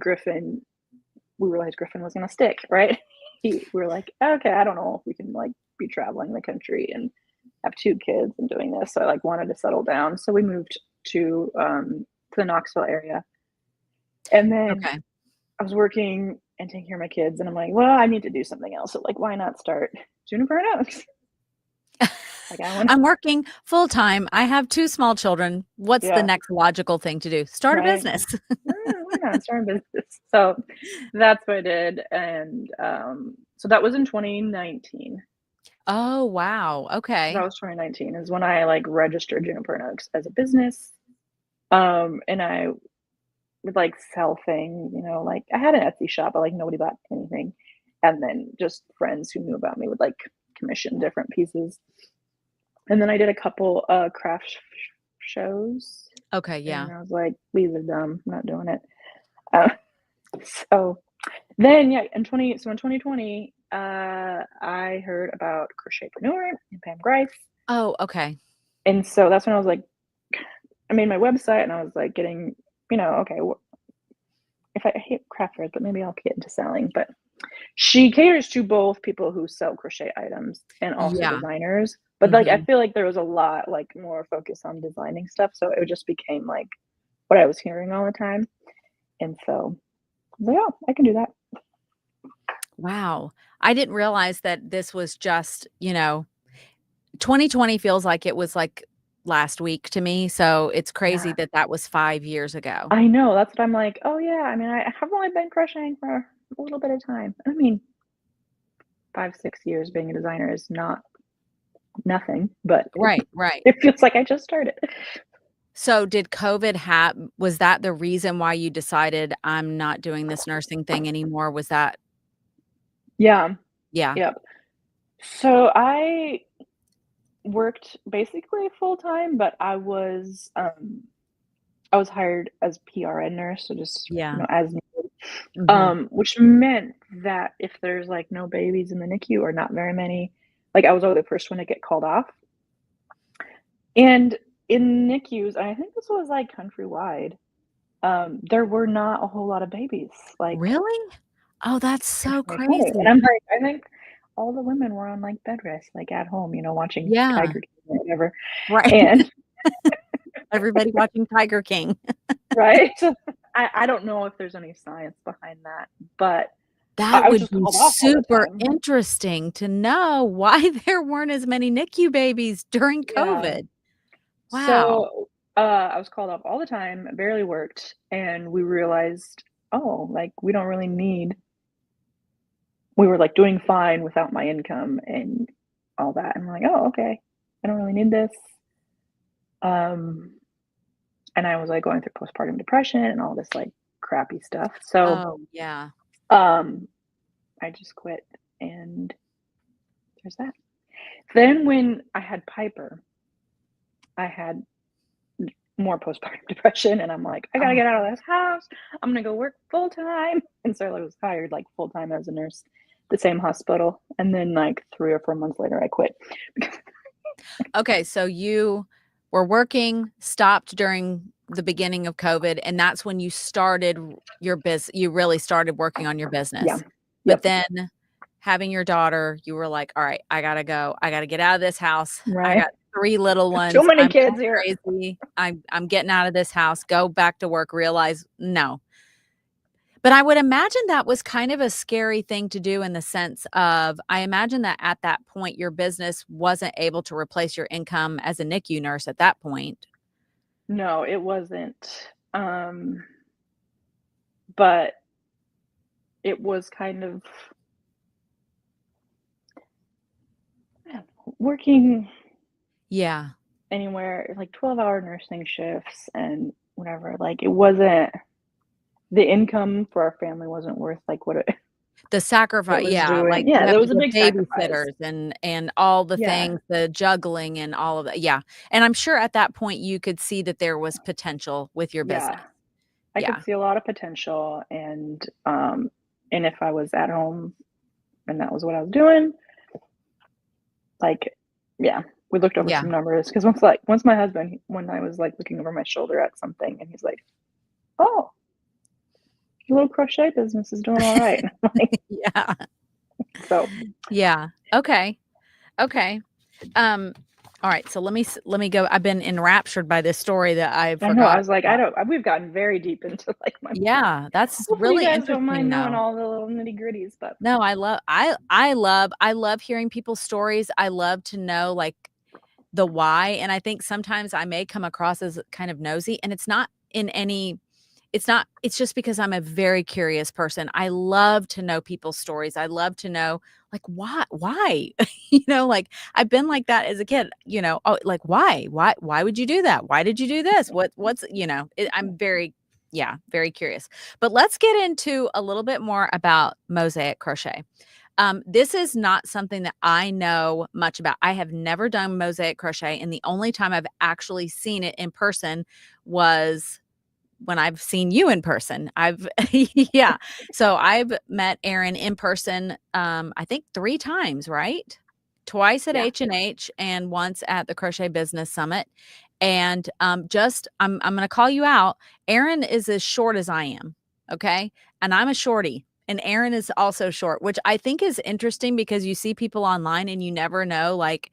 we realized Griffin was gonna stick, right? We were like, "Okay, I don't know if we can, like, be traveling the country and have 2 kids and doing this." So I, like, wanted to settle down, so we moved to the Knoxville area, and then Okay. I was working and taking care of my kids, and I'm like, "Well, I need to do something else." So, like, why not start Juniper and Oaks? Like, I wanna I'm working full time. I have 2 small children. What's the yeah, next logical thing to do? Start a right? business. Why not start a business? So, that's what I did, and, so that was in 2019. Oh, wow. So that Okay. was 2019 is when I, like, registered Juniper and Oaks as a business, and I would, like, sell things, like, I had an Etsy shop, but, like, nobody bought anything, and then just friends who knew about me would, like, commission different pieces, and then I did a couple, craft shows, Okay, and yeah. I was like, "These are dumb, I'm not doing it." Uh, so then, yeah, in 2020, I heard about Crochetpreneur and Pam Grice, Oh, okay. and so that's when I was like I made my website and I was like getting, okay, if I hate craft fairs, but maybe I'll get into selling. But she caters to both people who sell crochet items and also Yeah. designers. But like, I Mhm. feel like there was a lot like more focus on designing stuff, so it just became like what I was hearing all the time. And so, I was like, oh, I can do that. Wow. I didn't realize that this was just, 2020 feels like it was, like, last week to me, so it's crazy Yeah, that that was 5 years ago. I know. That's what I'm like. Oh yeah. I mean, I have only been crocheting for a little bit of time. I mean, 5, 6 years being a designer is not nothing, but Right, right. it feels like I just started. So did COVID was that the reason why you decided, "I'm not doing this nursing thing anymore"? Was that Yeah, yeah. yep. So I worked basically full time, but I was hired as PRN nurse, so just, Yeah. as needed, Mhm. which meant that if there's, like, no babies in the NICU or not very many, like, I was always the first one to get called off. And in NICUs, I think this was, like, countrywide, there were not a whole lot of babies, like, Really? Oh, that's in so 2020, and crazy. I'm like, I think all the women were on, like, bed rest, like, at home, watching Yeah. Tiger King or whatever, Right. and Everybody watching Tiger King. right? I don't know if there's any science behind that, but I That was would just be called off all the super time. interesting to know why there weren't as many NICU babies during Yeah. COVID. Wow. So, I was called off all the time, barely worked, and we realized, "Oh, like, we were, like, doing fine without my income and all that, and we're like, "Oh, okay. I don't really need this." Um, and I was, like, going through postpartum depression and all this, like, crappy stuff. So, Oh, yeah. um, I just quit, and there's that. Then when I had Piper, I had more postpartum depression, and I'm like, "I gotta Oh, get out of this house. I'm gonna go work full time." And so I was hired, like, full time as a nurse, at the same hospital, and then, like, 3 or 4 months later, I quit. okay, so you were working, stopped during the beginning of COVID, and that's when you started you really started working on your Yeah. business. But Yep. then having your daughter, you were like, "All right, I gotta go. I gotta get out of this house. I Right? got 3 little Too ones. many I'm kids going here. crazy. I'm getting out of this house." Go back to work, realize, "No." But I would imagine that was kind of a scary thing to do in the sense of I imagine that at that point, your business wasn't able to replace your income as a NICU nurse at that point. No, it wasn't. but it was kind of working Yeah. anywhere, like 12-hour nursing shifts and whatever, like, it wasn't the income for our family wasn't worth, like, what it The it sacrifice, was yeah, doing. like, Yeah, you have there to was a get big sacrifice. babysitters and all the Yeah, things, the juggling and all of that, yeah, and I'm sure at that point you could see that there was potential with your yeah. business. I could Yeah, see a lot of potential and if I was at home and that was what I was doing, like, yeah, we looked over yeah. some numbers because once my husband when I was, like, looking over my shoulder at something and he's like, "Oh, your little crochet business is doing all right." I'm like, Yeah, so yeah, okay, okay, um, alright, so let me go. I've been enraptured by this story that I I know, I forgot was like, I about. don't we've gotten very deep into, like, my Yeah, that's hopefully you really guys don't interesting, mind knowing though. all the little nitty-gritties, but No, I love hearing people's stories. I love to know, like, the why, and I think sometimes I may come across as kind of nosy, and it's not in any it's not it's just because I'm a very curious person. I love to know people's stories. I love to know, like, why? Like, I've been like that as a kid, "Oh, like, why? Why would you do that? Why did you do this? I'm very yeah, very curious. But let's get into a little bit more about Mosaic Crochet. This is not something that I know much about. I have never done mosaic crochet, and the only time I've actually seen it in person was when I've seen you in person. I've yeah. So I've met Erin in person, I think 3 times, right? Twice at yeah, H&H and once at the Crochet Business Summit. And, just I'm gonna call you out. Erin is as short as I am, okay? And I'm a shorty, and Erin is also short, which I think is interesting because you see people online and you never know, like,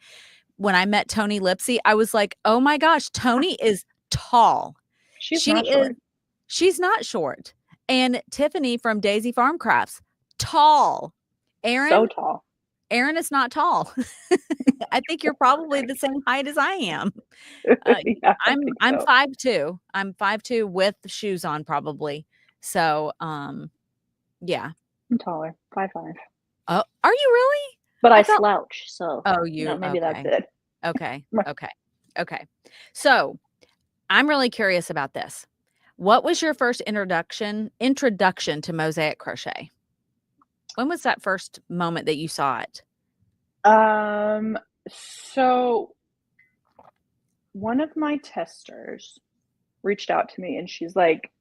when I met Tony Lipsy, I was like, "Oh my gosh, Tony is tall." she's She not is short. she's not short. And Tiffany from Daisy Farm Crafts, tall. So Erin tall. Erin is not tall. I think you're probably the same height as I am. Yeah, I I'm think I'm so. 5'2". I'm 5'2" with shoes on probably. So, yeah. I'm taller, 5'5". Oh, are you really? But I I felt slouch, so, oh, you maybe that's okay. it. Okay. Okay. Okay. So, I'm really curious about this. What was your first introduction to mosaic crochet? When was that first moment that you saw it? Um, so one of my testers reached out to me and she's like,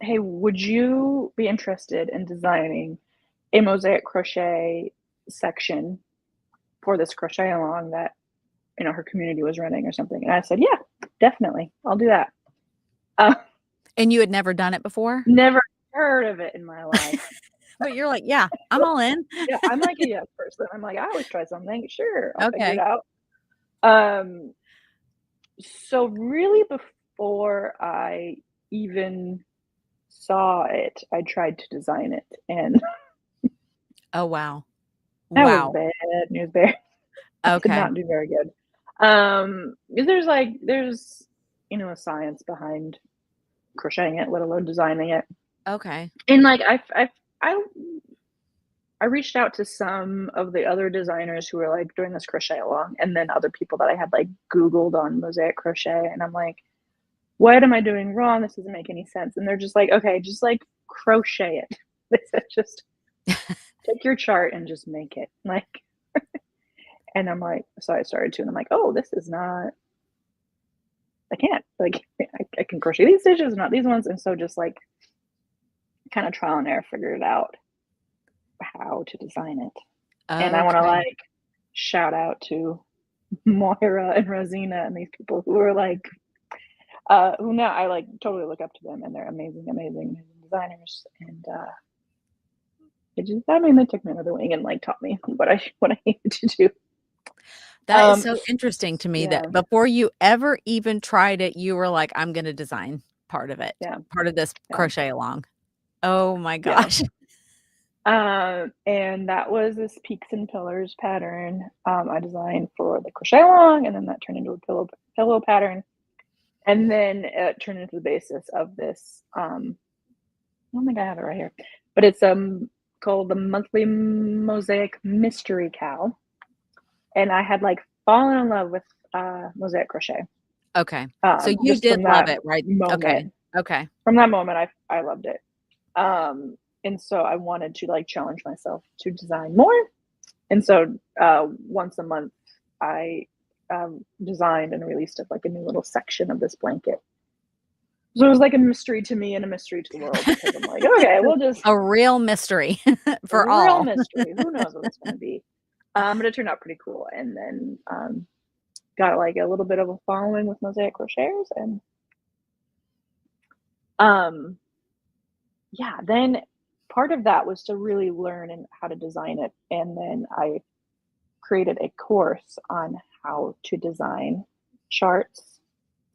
"Hey, would you be interested in designing a mosaic crochet section for this crochet along that, her community was running or something?" And I said, "Yeah, definitely. I'll do that." Uh, And you had never done it before? Never heard of it in my life. But you're like, "Yeah, I'm all in." Yeah, I'm like a yes person. I'm like, "I always try something. Sure, I'll figure it Okay. out." Um, so really before I even saw it, I tried to design it, and Oh, wow. I was Wow. bad news bear. I did Okay. not do very good. There's, a science behind crocheting it, let alone designing it. Okay. And, like, I I reached out to some of the other designers who were, like, doing this crochet along, and then other people that I had, like, Googled on mosaic crochet, and I'm like, "What am I doing wrong? This doesn't make any sense." And they're just like, "Okay, just, like, crochet it." They said, "Just take your chart and just make it." Like, and I'm like, so I started to, and I'm like, "Oh, this is not I can't. Like, I can crochet these stitches, not these ones." And so just, like, kinda trial and error figured it out how to design it. And I wanna, Okay. like, shout out to Moira and Rosina and these people who are, like, who now I, like, totally look up to them, and they're amazing, amazing, amazing designers, and, they took me under the wing and, like, taught me what I needed to do. That is so S interesting to me Yeah, that before you ever even tried it, you were like, "I'm gonna design part of it, yeah, part of this yeah, crochet along." Oh my yeah. gosh. And that was this Peaks and Pillars pattern, I designed for the crochet along, and then that turned into a pillow pattern, and then it turned into the basis of this, don't think I have it right here, but it's called the Monthly Mosaic Mystery Cow, and I had like fallen in love with Mosaic Crochet. Okay. So you Just did from love that it, right? Okay. moment. Okay. From that moment, I loved it. And so I wanted to like challenge myself to design more. And so once a month, I designed and released like a new little section of this blanket. So it was like a mystery to me and a mystery to the world because I'm like, okay, we'll just A real mystery a for real all. mystery. Who knows what it's going to be? But it turned out pretty cool. And then got like a little bit of a following with Mosaic Crocheters. And um, yeah, then part of that was to really learn and how to design it. And then I created a course on how to design charts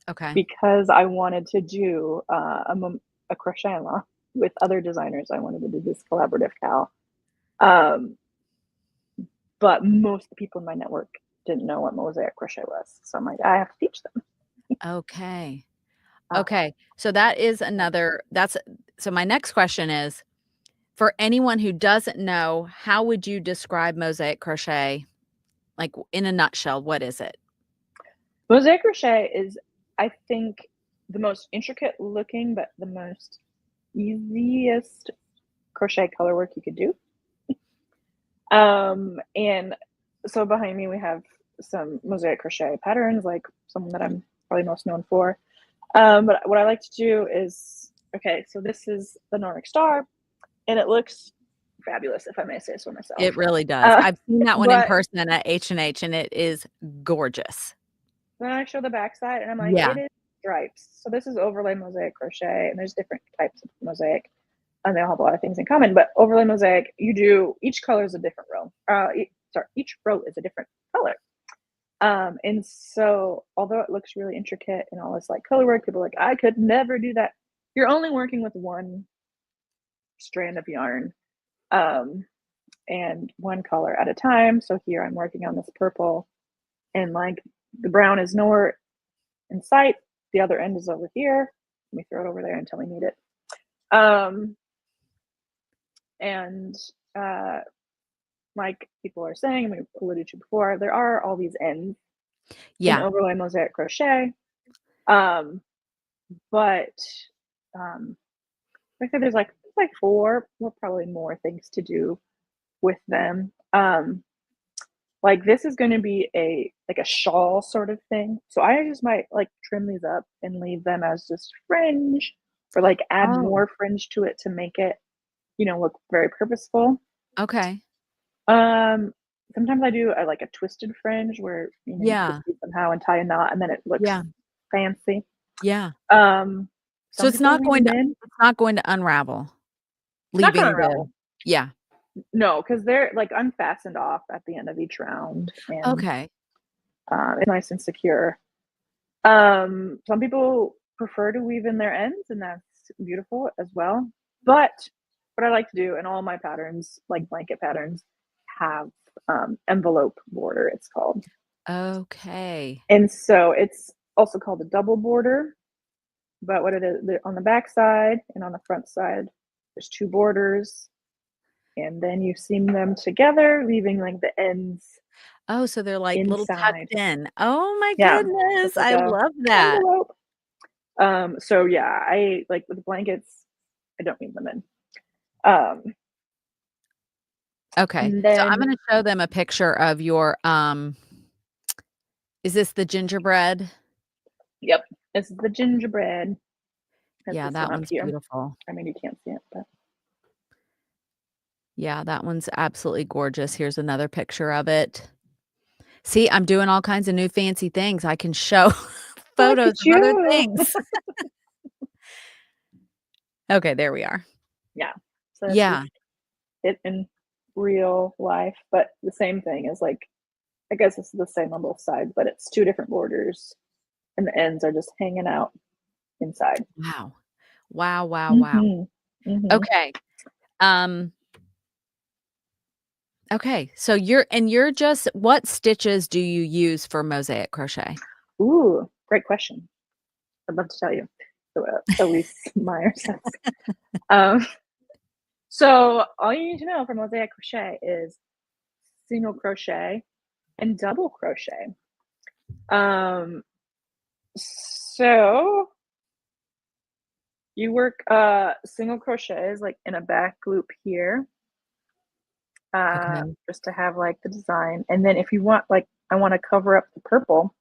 Okay. because I wanted to do a crochet along with other designers. I wanted to do this collaborative cow. But most of the people in my network didn't know what Mosaic Crochet was. So I'm like, I have to teach them. Okay. Uh, Okay. So that is another so my next question is, for anyone who doesn't know, how would you describe Mosaic Crochet? Like, in a nutshell, what is it? Mosaic Crochet is, I think, the most intricate looking, but the most easiest crochet color work you could do. And so behind me, we have some Mosaic Crochet patterns, like some that I'm probably most known for. But what I like to do is, okay, so this is the Nordic Star, and it looks fabulous, if I may say so myself. It really does. I've seen that one in But person at H&H, and it is gorgeous. then I show the backside, and I'm like, Yeah. it is stripes. So this is overlay mosaic crochet, and there's different types of mosaic, and they all have a lot of things in common. But overlay mosaic, you do each color is a different row. Each row is a different color. And so although it looks really intricate and all this like color work, people are like, I could never do that. You're only working with one strand of yarn and one color at a time. So here I'm working on this purple, and like the brown is nowhere in sight. The other end is over here. Let me throw it over there until we need it. And like people are saying, and we alluded to before, there are all these ends in Yeah. overlay mosaic crochet. But I think there's like four, or probably more things to do with them. Like this is going to be a shawl sort of thing. So I just might like trim these up and leave them as just fringe, or like add Oh, more fringe to it to make it, look very purposeful. okay. Sometimes I do like a twisted fringe where you Yeah. twist it somehow and tie a knot, and then it looks Yeah. fancy. Yeah. So Some people weave them in. it's not going to unravel, Not gonna leaving the unravel. yeah. No, because they're like unfastened off at the end of each round, and Okay. it's nice and secure. Some people prefer to weave in their ends, and that's beautiful as well. But what I like to do, and all my patterns, like blanket patterns, have envelope border, it's called. Okay. And so it's also called a double border. But what it is, on the back side and on the front side, there's two borders, and then you seam them together, leaving like the ends Oh, so they're, like, little inside. tucked in. Oh my Yeah, so goodness, it's like I a love that. envelope. So yeah, I like with the blankets, I don't need them in. Um, Okay, and so I'm then gonna show them a picture of your, is this the gingerbread? yep, this is the gingerbread. That's Yeah, this one that up one's here. beautiful. I mean, you can't see it, but Yeah, that one's absolutely gorgeous. Here's another picture of it. See, I'm doing all kinds of new fancy things. I can show look photos at of other you. things. Okay, there we are. Yeah, so this is Yeah. it in real life, but the same thing is like, I guess it's the same on both sides, but it's two different borders, and the ends are just hanging out inside. Wow. Wow, wow, wow. Mhm. Mhm. Okay. Um, okay, so you're just what stitches do you use for mosaic crochet? Ooh, great question. I'd love to tell you. So, Elise Meyer says. Um, so all you need to know for Mosaic Crochet is single crochet and double crochet. So you work single crochets like in a back loop here, Okay. just to have like the design. And then if you want, like, I want to cover up the purple,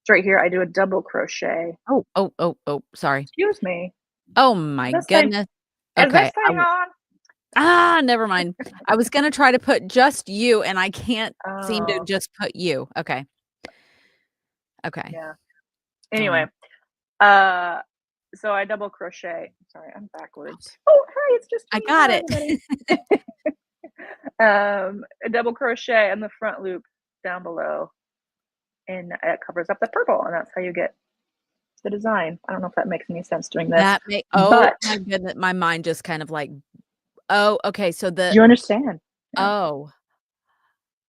it's right here. I do a double crochet. Oh, sorry. Excuse me. Oh my This thing goodness. is Okay. this thing on? Never mind. I was gonna try to put just you, and I can't seem to Oh, just put you. Okay. Okay. yeah. Darn. Anyway, uh, so I double crochet. Sorry, I'm backwards. Oh, hi, it's just I me. got Hi, it. everybody. A double crochet in the front loop down below, and it covers up the purple, and that's how you get the design. I don't know if that makes any sense doing this, That may Oh but my goodness, my mind just kind of like, oh, okay, so do you understand? Yeah. oh,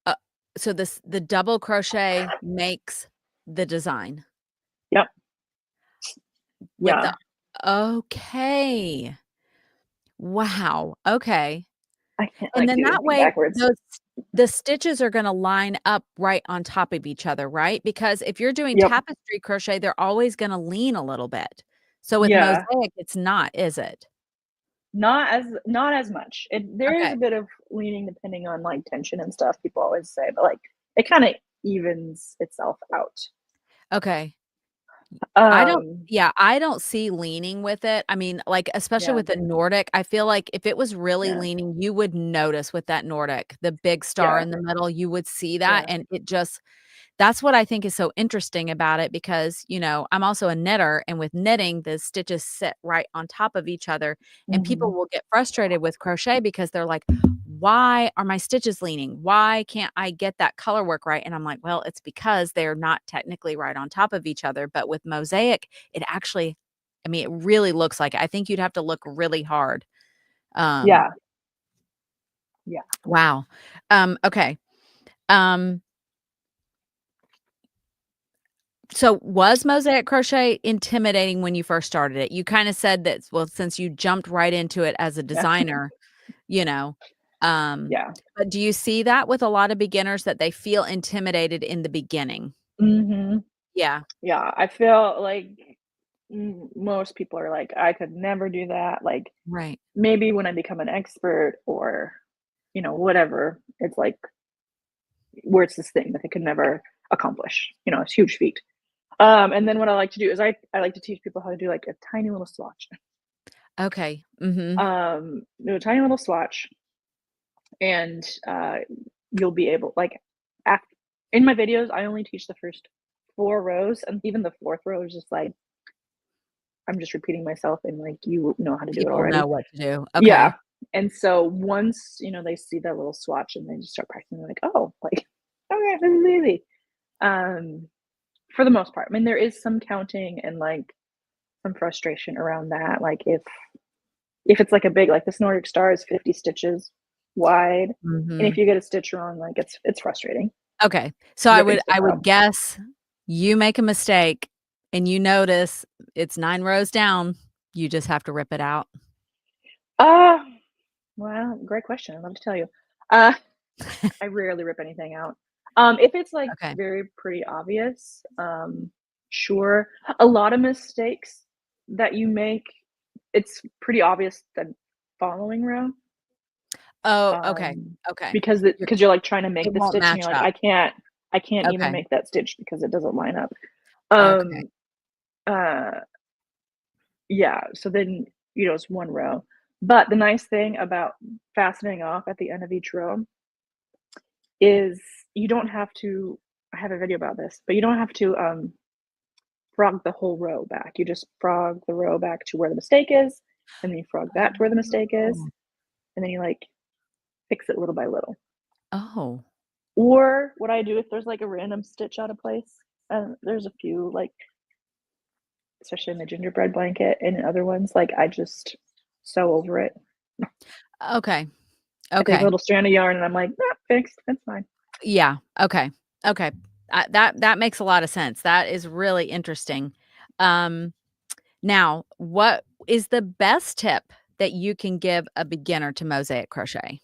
uh, so the double crochet makes the design Yep. with Yeah. the okay. Wow, okay. I can't And like then do that anything way, backwards. the stitches are gonna line up right on top of each other, right? Because if you're doing Yep. tapestry crochet, they're always gonna lean a little bit. So with Yeah. mosaic, it's not, is it? Not as much. There is Okay, a bit of leaning depending on like tension and stuff. People always say, but like it kind of evens itself out. okay. Um. I don't see leaning with it. I mean, like, especially Yeah. with the Nordic, I feel like if it was really Yeah. leaning, you would notice with that Nordic, the big star Yeah. in the middle, you would see that, Yeah. and it just that's what I think is so interesting about it because, I'm also a knitter, and with knitting, the stitches sit right on top of each other, and people Hmm. will get frustrated with crochet because they're like, "Why are my stitches leaning? Why can't I get that color work right?" And I'm like, "Well, it's because they're not technically right on top of each other." But with mosaic, it actually I mean, it really looks like it. I think you'd have to look really hard. Um, Yeah. Yeah. wow. Okay. Um So was mosaic crochet intimidating when you first started it? You kinda said that, well, since you jumped right into it as a Yeah. designer, you know, um, Yeah. but do you see that with a lot of beginners that they feel intimidated in the beginning? Hmm. Yeah, Yeah. I feel like most people are like, I could never do that. Like right. maybe when I become an expert or whatever, it's like where it's this thing that they could never accomplish. It's a huge feat. And then what I like to do is I like to teach people how to do like a tiny little swatch. Okay. Mhm. Do a tiny little swatch, and you'll be able like after in my videos I only teach the first 4 rows, and even the fourth row is just like I'm just repeating myself, and like you know how to do it People know already. what to do. Yeah. Okay. And so once they see that little swatch and they just start practicing, they're like, oh, like okay, this is easy. Um, for the most part. I mean, there is some counting and like some frustration around that. Like if it's like a big like this Nordic star is 50 stitches wide, and if Mhm. you get a stitch wrong, like it's frustrating. Okay. So I Ripping would stuff I out. would guess you make a mistake and you notice it's 9 rows down, you just have to rip it out. Uh well, great question. I'd love to tell you. Uh I rarely rip anything out. If it's like Okay. very pretty obvious, sure. A lot of mistakes that you make, it's pretty obvious the following row. Oh, okay. Um, Okay. because You're because you're like trying to make It the won't stitch and you're match like, up. I can't even Okay, make that stitch because it doesn't line up. okay. Um, uh, yeah. So then it's one row. But the nice thing about fastening off at the end of each row is you don't have to. I have a video about this, but you don't have to frog the whole row back. You just frog the row back to where the mistake is, and then you frog that to where the mistake is, Oh. and then you like fix it little by little. Oh. Or what I do if there's like a random stitch out of place, there's a few like especially in the gingerbread blanket and in other ones, like I just sew over it. Okay, I take a okay. little strand of yarn and I'm like, "Ah, fixed. That's fine." Yeah, okay, okay. That makes a lot of sense. That is really interesting. Um, Now, what is the best tip that you can give a beginner to mosaic crochet?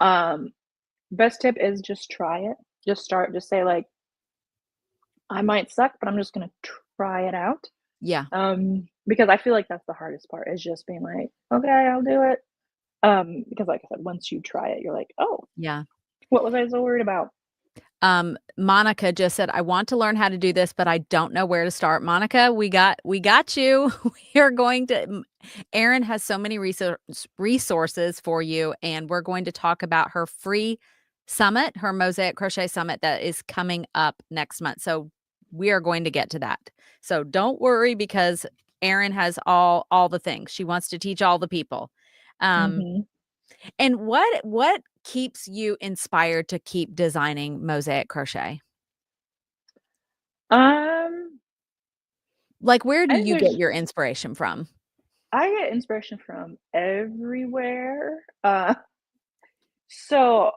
Um, Best tip is just try it. Just start. Just say like, I might suck, but I'm just gonna try it out. Yeah, Because I feel like that's the hardest part is just being like, okay, I'll do it. Because like I said, once you try it, you're like, oh, yeah. what was I so worried about? Monica just said, "I want to learn how to do this, but I don't know where to start." Monica, we got you. We are going to Erin has so many resources for you, and we're going to talk about her free summit, her Mosaic Crochet Summit that is coming up next month. So we are going to get to that. So don't worry because Erin has all the things. She wants to teach all the people. Um, Mhm. and what keeps you inspired to keep designing mosaic crochet? Um, Like, where do I think you get there's your inspiration from? I get inspiration from everywhere. So,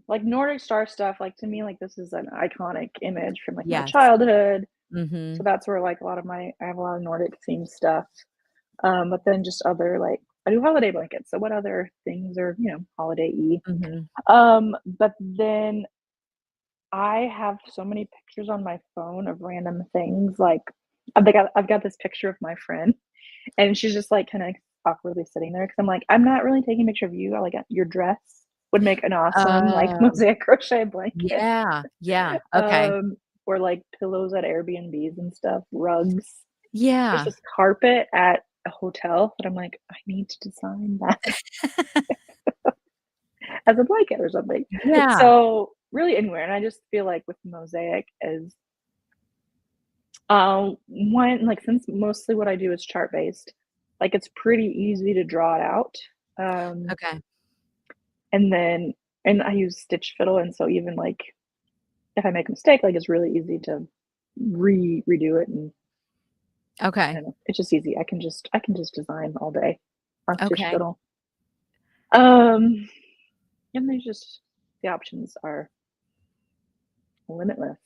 like Nordic Star stuff, like to me, like this is an iconic image from like my Yes. childhood. So Mhm. that's where like a lot of I have a lot of Nordic themed stuff. But then just other like I do holiday blankets. So what other things are, holiday-y? Mhm. But then I have so many pictures on my phone of random things. Like I've got this picture of my friend, and she's just like kind of awkwardly sitting there because I'm like, I'm not really taking a picture of you. I like your dress would make an awesome like Oh, mosaic crochet blanket. yeah, yeah, okay. Um, or like pillows at Airbnbs and stuff, rugs. There's Yeah. this carpet at a hotel that I'm like, I need to design that as a blanket or something. Yeah, So really anywhere, and I just feel like with mosaic is one like since mostly what I do is chart based, like it's pretty easy to draw it out. Um, okay, and then and I use stitch fiddle, and so even like if I make a mistake, like it's really easy to redo it, and I okay, don't know, it's just easy. I can just design all day on stitch okay. fiddle. Um, and there's just the options are limitless.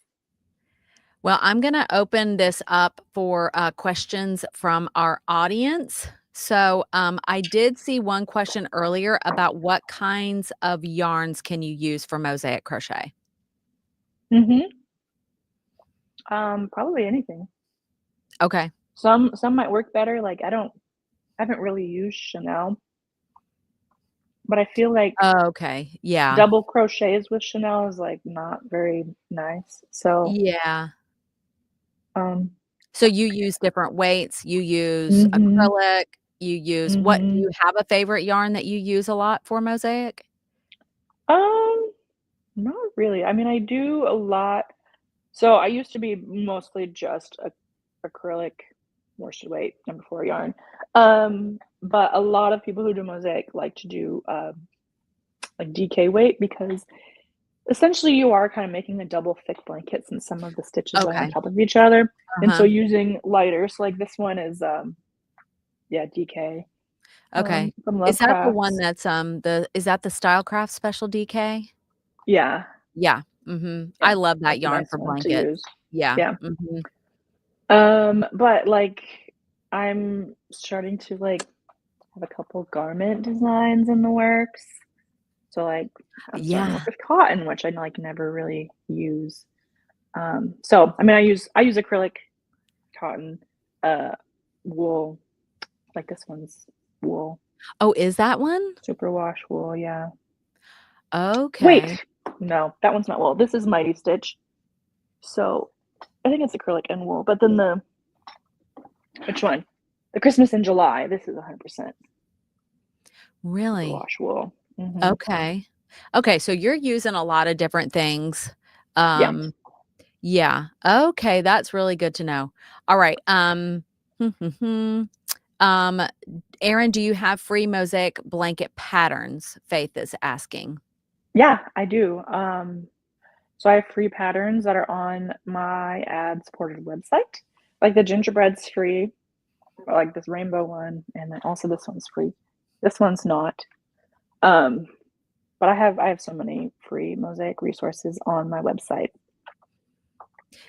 Well, I'm gonna open this up for, questions from our audience. So, I did see one question earlier about what kinds of yarns can you use for mosaic crochet? Mhm. Probably anything. Okay. Some might work better. Like I haven't really used Chanel, but I feel like Okay, yeah. double crochets with Chanel is like not very nice. So, Yeah. um, So you use different weights, you use mhm, acrylic, you use what do mhm. you have a favorite yarn that you use a lot for mosaic? Um, Not really. I mean, I do a lot. So I used to be mostly just acrylic worsted weight #4 yarn. But a lot of people who do mosaic like to do like DK weight because essentially you are kind of making a double thick blanket since some of the stitches lay on Okay. top of each other. And so Uh-huh. using lighter, so like this one is yeah, DK Okay. from Is Love that the one Crafts. that's, is that the Stylecraft Special DK? Yeah, Yeah. Mhm. I yeah, love that that's a yarn nice for one to blankets. use. Yeah. Yeah. Mhm. But like I'm starting to like have a couple garment designs in the works. So like I'm starting to work Yeah. with cotton, which I like never really use. So I mean I use acrylic, cotton, uh, wool, like this one's wool, Oh, is that one? superwash wool, yeah. Okay. Wait, no, that one's not wool. This is Mighty Stitch. So I think it's acrylic and wool, but then the which one? The Christmas in July. This is 100% Really? superwash wool. Okay. Okay, so you're using a lot of different things. Yeah. Um Yeah. Okay, that's really good to know. All right. Um, Erin, do you have free mosaic blanket patterns? Faith is asking. Yeah, I do. So I have free patterns that are on my ad-supported website. Like the gingerbread's free, or like this rainbow one, and then also this one's free. This one's not. Um, but I have so many free mosaic resources on my website,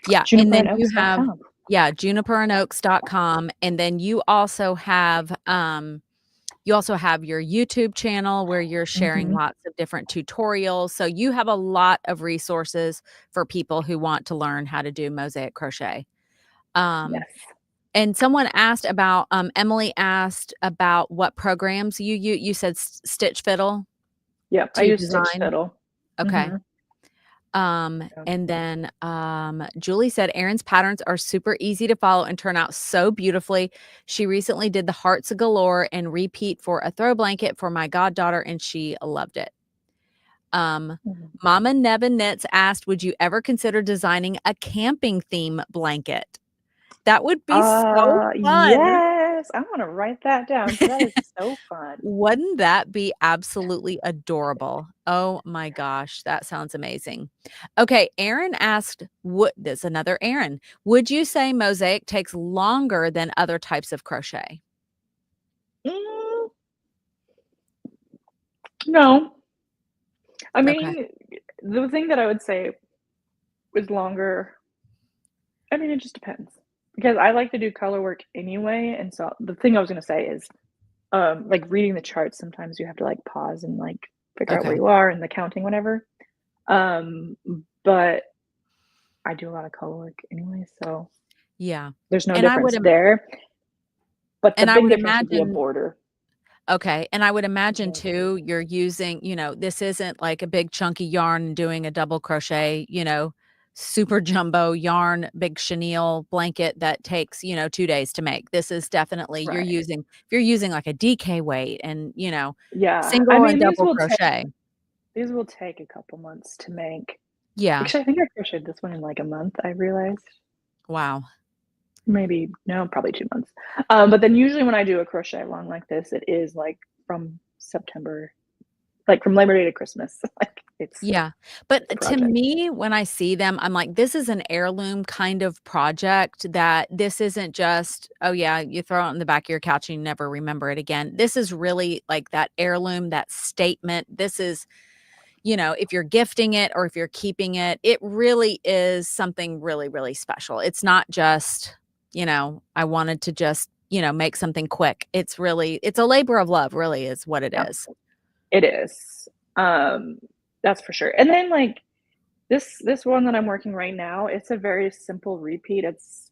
Yeah, and then you have juniperinnoaks.com. Yeah, juniperandoaks.com, and then you also have your YouTube channel where you're sharing Mhm. lots of different tutorials, so you have a lot of resources for people who want to learn how to do mosaic crochet. Um, Yes. and someone asked about, Emily asked about what programs you said Stitch Fiddle Yep, I to use Stitch design? Fiddle. Okay. Mhm. Yep. And then, Julie said, Erin's patterns are super easy to follow and turn out so beautifully. She recently did the hearts galore and repeat for a throw blanket for my goddaughter, and she loved it. Um, Mhm. Mama Nevin Knits asked, would you ever consider designing a camping theme blanket? That would be so fun. Yes, I wanna write that down because that is so fun. Wouldn't that be absolutely adorable? Oh my gosh, that sounds amazing. Okay, Erin asked, "What?" This another Erin. Would you say mosaic takes longer than other types of crochet? Mm, no. I Okay, mean, the thing that I would say is longer. I mean, it just depends because I like to do color work anyway, and so the thing I was gonna say is, like, reading the charts, sometimes you have to, like, pause and, like, figure out where okay, you are and the counting, whatever. Um, but I do a lot of color work anyway, so yeah, there's no and I would difference im there, but the and I big would difference would be a imagine border. Okay, and I would imagine Yeah. too, you're using, this isn't like a big chunky yarn and doing a double crochet, super jumbo yarn, big chenille blanket that takes, 2 days to make. This is definitely Right. if you're using like a DK weight and, Yeah, I single and mean, double crochet. these will take a couple months to make. Yeah. Actually, I think I crocheted this one in, like, a month, I realized. Wow. Maybe no, probably 2 months. But then usually when I do a crochet along like this, it is, like, from September, like, from Labor Day to Christmas, like, Yeah, but it's a to project. me, when I see them, I'm like, this is an heirloom kind of project that this isn't just, oh yeah, you throw it on the back of your couch and you never remember it again. This is really like that heirloom, that statement. This is, if you're gifting it or if you're keeping it, it really is something really, really special. It's not just, I wanted to just, make something quick. It's a labor of love, really is what it Yep, is. it is. Um, that's for sure. And then, like, this one that I'm working right now, it's a very simple repeat. It's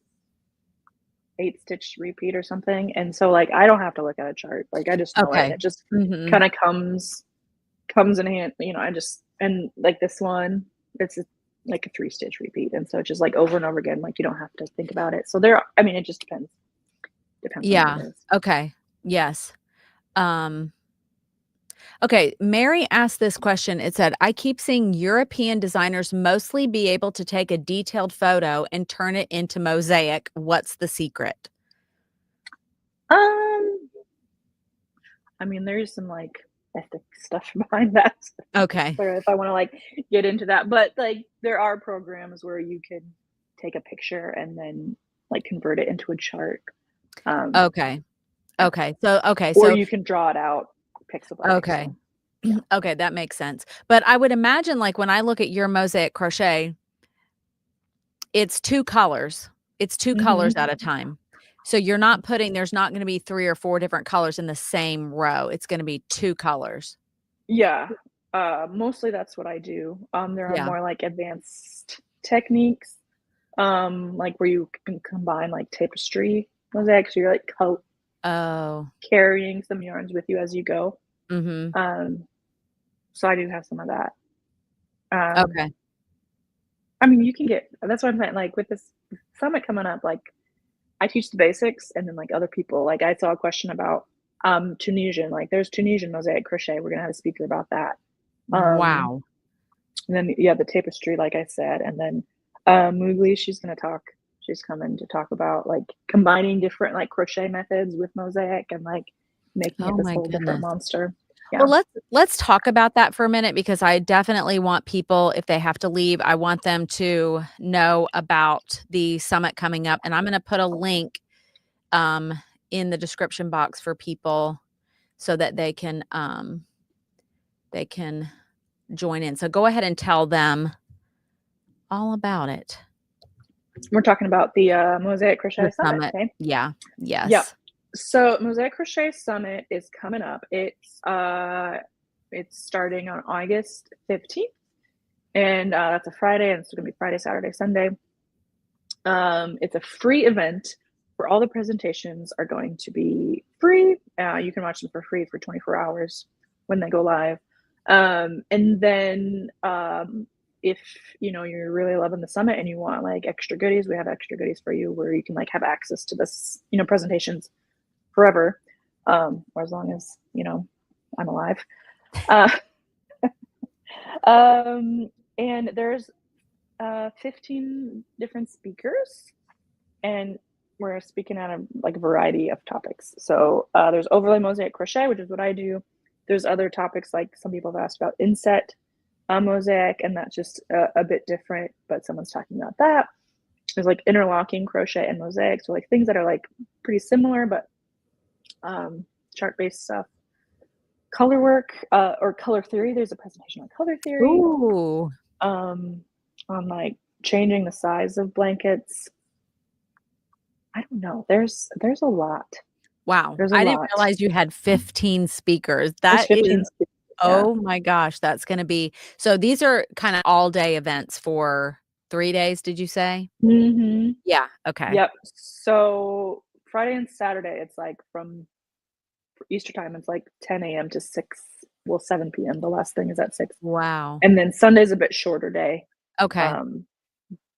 8 stitch repeat or something, and so, like, I don't have to look at a chart, like, I just know it, and Okay. it just Mhm. kinda comes in hand, I just and, like, this one, it's like a 3 stitch repeat, and so it's just, like, over and over again, like, you don't have to think about it. So I mean, it just depends on what Yeah. it is. Okay. Yes. Um, okay. Mary asked this question. It said, I keep seeing European designers mostly be able to take a detailed photo and turn it into mosaic. What's the secret? Um, I mean, there's some, like, ethic stuff behind that, Okay. or if I wanna, like, get into that, but, like, there are programs where you can take a picture and then, like, convert it into a chart. Um, Okay. yeah, Okay. or So, you can draw it out pixel by okay. pixel. Yeah. Okay. That makes sense. But I would imagine, like, when I look at your mosaic crochet, it's 2 colors. It's 2 colors Mhm. at a time. So there's not gonna be 3 or 4 different colors in the same row. It's gonna be 2 colors. Yeah, mostly that's what I do. There are Yeah. more, like, advanced techniques, like, where you can combine, like, tapestry mosaics, so you're, like, Oh. carrying some yarns with you as you go. Mhm. Um, so I do have some of that. Um, Okay. I mean, you can get that's what I'm saying, like, with this summit coming up, like, I teach the basics, and then, like, other people like, I saw a question about, Tunisian, like, there's Tunisian mosaic crochet, we're gonna have a speaker about that. Um, Wow. and then, yeah, the tapestry, like I said, and then, Moogly, she's coming to talk about, like, combining different, like, crochet methods with mosaic and, like, making it Oh this my whole different goodness. monster. Well, Yeah. let's talk about that for a minute because I definitely want people, if they have to leave, I want them to know about the summit coming up, and I'm gonna put a link, um, in the description box for people so that they can join in. So go ahead and tell them all about it. We're talking about the Mosaic The Crochet Summit, summit. okay? Yeah. Yep. Yes. So Mosaic Crochet Summit is coming up. It's starting on August 15th, and that's a Friday, and it's going to be Friday, Saturday, Sunday. It's a free event where all the presentations are going to be free. You can watch them for free for 24 hours when they go live. And then if you're really loving the summit and you want like extra goodies, we have extra goodies for you where you can like have access to this, presentations forever, or as long as I'm alive. Uh, and there's 15 different speakers, and we're speaking on a variety of topics. So there's overlay mosaic crochet, which is what I do. There's other topics like some people have asked about inset mosaic, and that's just a bit different, but someone's talking about that. There's like interlocking crochet and mosaic, so like things that are like pretty similar, but chart-based stuff. Color work or color theory. There's a presentation on color theory. Ooh. On like changing the size of blankets. I don't know. There's a lot. Wow. There's a I didn't lot. realize you had 15 speakers. There's That is 15 speakers, yeah. Oh my gosh, that's gonna be so these are kinda all-day events for 3 days, did you say? Mhm. Yeah, okay. Yep. So Friday and Saturday, it's like from Easter time, it's like 10 a.m. to 7 p.m. The last thing is at 6. Wow. And then Sunday's a bit shorter day. Okay. Um,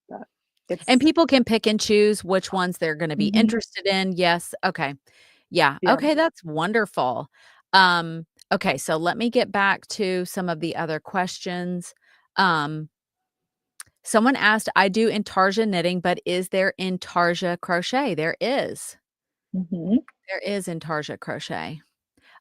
but it's And people can pick and choose which ones they're gonna be mhm. interested in, yes, okay. Yeah, Yeah. okay, that's wonderful. Okay, so let me get back to some of the other questions. Um, someone asked, "I do intarsia knitting, but is there intarsia crochet?" There is. Mhm. There is intarsia crochet.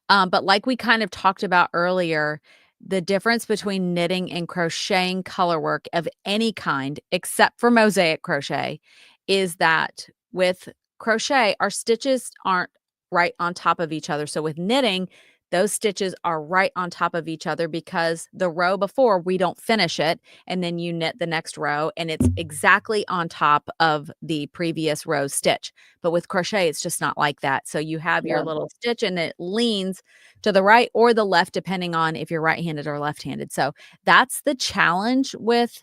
But like we kind of talked about earlier, the difference between knitting and crocheting color work of any kind, except for mosaic crochet, is that with crochet, our stitches aren't right on top of each other. So with knitting, those stitches are right on top of each other because the row before we don't finish it, and then you knit the next row and it's exactly on top of the previous row's stitch. But with crochet, it's just not like that. So you have your Yeah. little stitch and it leans to the right or the left, depending on if you're right-handed or left-handed. So that's the challenge with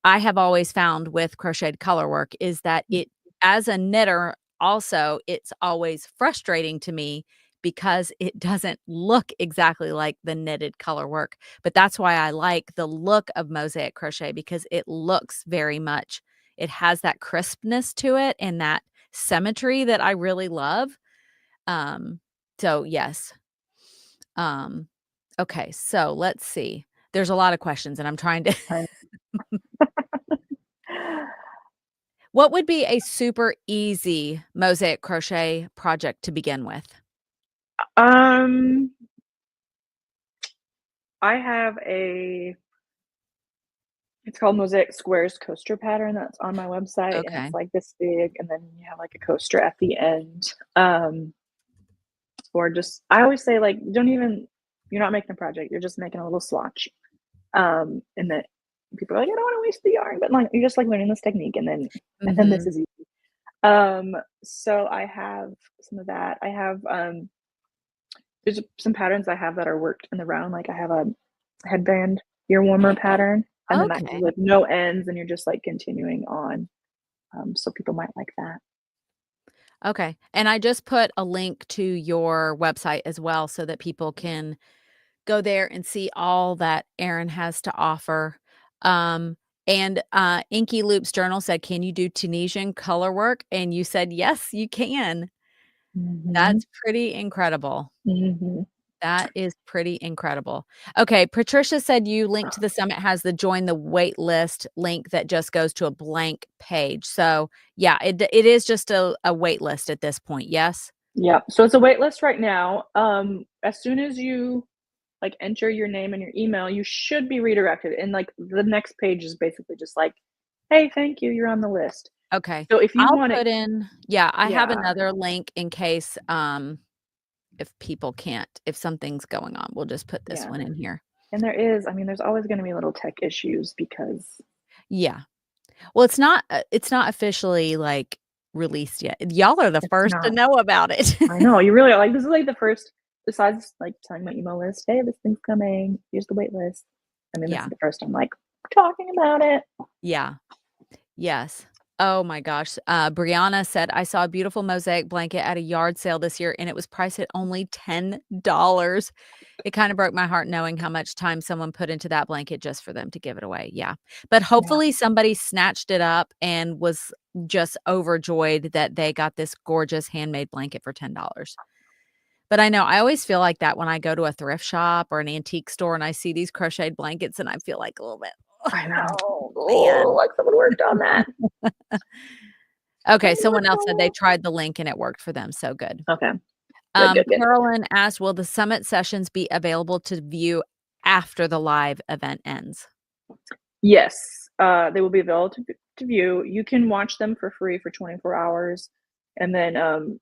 I have always found with crocheted color work is that it as a knitter, also, it's always frustrating to me because it doesn't look exactly like the knitted color work. But that's why I like the look of mosaic crochet because it looks very much it has that crispness to it and that symmetry that I really love. Um, so yes. Um, okay, so let's see. There's a lot of questions and I'm trying to I What would be a super easy mosaic crochet project to begin with? um, I have it's called Mosaic Squares coaster pattern that's on my website, and it's Okay. like this big, and then you have like a coaster at the end. Or just I always say like don't even you're not making a project, you're just making a little swatch. And that people are like, I don't want to waste the yarn, but like you're just like learning this technique, and then this Mhm. is easy. So I have some of that. I have there's some patterns I have that are worked in the round. Like I have a headband ear warmer pattern, and then that Okay. with no ends, and you're just like continuing on. So people might like that. Okay. And I just put a link to your website as well so that people can go there and see all that Erin has to offer. Inky Loops Journal said, "Can you do Tunisian color work?" And you said, "Yes, you can." Hmm. That's pretty incredible. Hmm. That is pretty incredible. Okay, Patricia said you link to the summit has the join the wait list link that just goes to a blank page. So, yeah, it is just a wait list at this point, yes? Yeah. So it's a wait list right now. As soon as you like enter your name and your email, you should be redirected. And like the next page is basically just like, hey, thank you, you're on the list. Okay. So if you I'll want to, put in yeah, I have yeah, another link in case, if people can't if something's going on, we'll just put this yeah. one in here. And there's always going to be little tech issues because Yeah. Well, it's not officially, like, released yet. Y'all are the It's first to not. know about it. I know, you really are, like, this is, like, the first besides, like, telling my email list, "Hey, this thing's coming. Here's the wait list." I mean, this is Yeah, the first I'm, like, talking about it. yeah, yes. Oh my gosh, Brianna said, "I saw a beautiful mosaic blanket at a yard sale this year, and it was priced at only $10." It kinda broke my heart knowing how much time someone put into that blanket just for them to give it away, yeah. But Yeah, hopefully somebody snatched it up and was just overjoyed that they got this gorgeous handmade blanket for $10. But I know I always feel like that when I go to a thrift shop or an antique store and I see these crocheted blankets and I feel like a little bit, I know. "Oh, Oh, man." like someone worked on that. Okay, Someone someone worked else said they on tried the link and it worked for them, so good. that. Okay. Good, good, good. Carolyn asked, "Will the summit sessions be available to view after the live event ends?" Yes, they will be available to view. You can watch them for free for 24 hours, and then,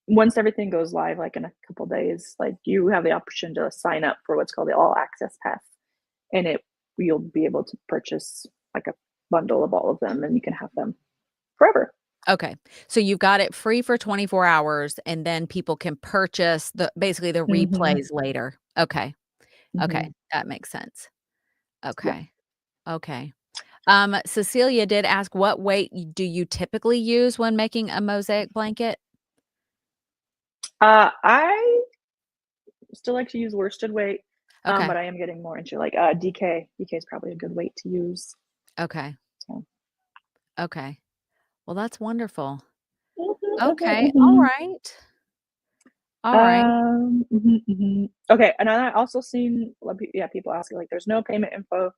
once everything goes live, like, in a couple days, like, you have the option to sign up for what's called the All Access Pass, and it you'll be able to purchase, like, a bundle of all of them, and you can have them forever. Okay, so you've got it free for 24 hours, and then people can purchase basically the Mhm, replays later. Okay, okay, mhm. that makes sense. Yeah. Okay, okay. Cecilia did ask, "What weight do you typically use when making a mosaic blanket?" I still like to use worsted weight, Okay, but I am getting more into, like, DK. DK is probably a good weight to use, okay, so okay. Well, that's wonderful. mhm, Okay, mhm, mhm. alright. Mhm, mhm. Okay, and then I also seen yeah, people asking, like, there's no payment info,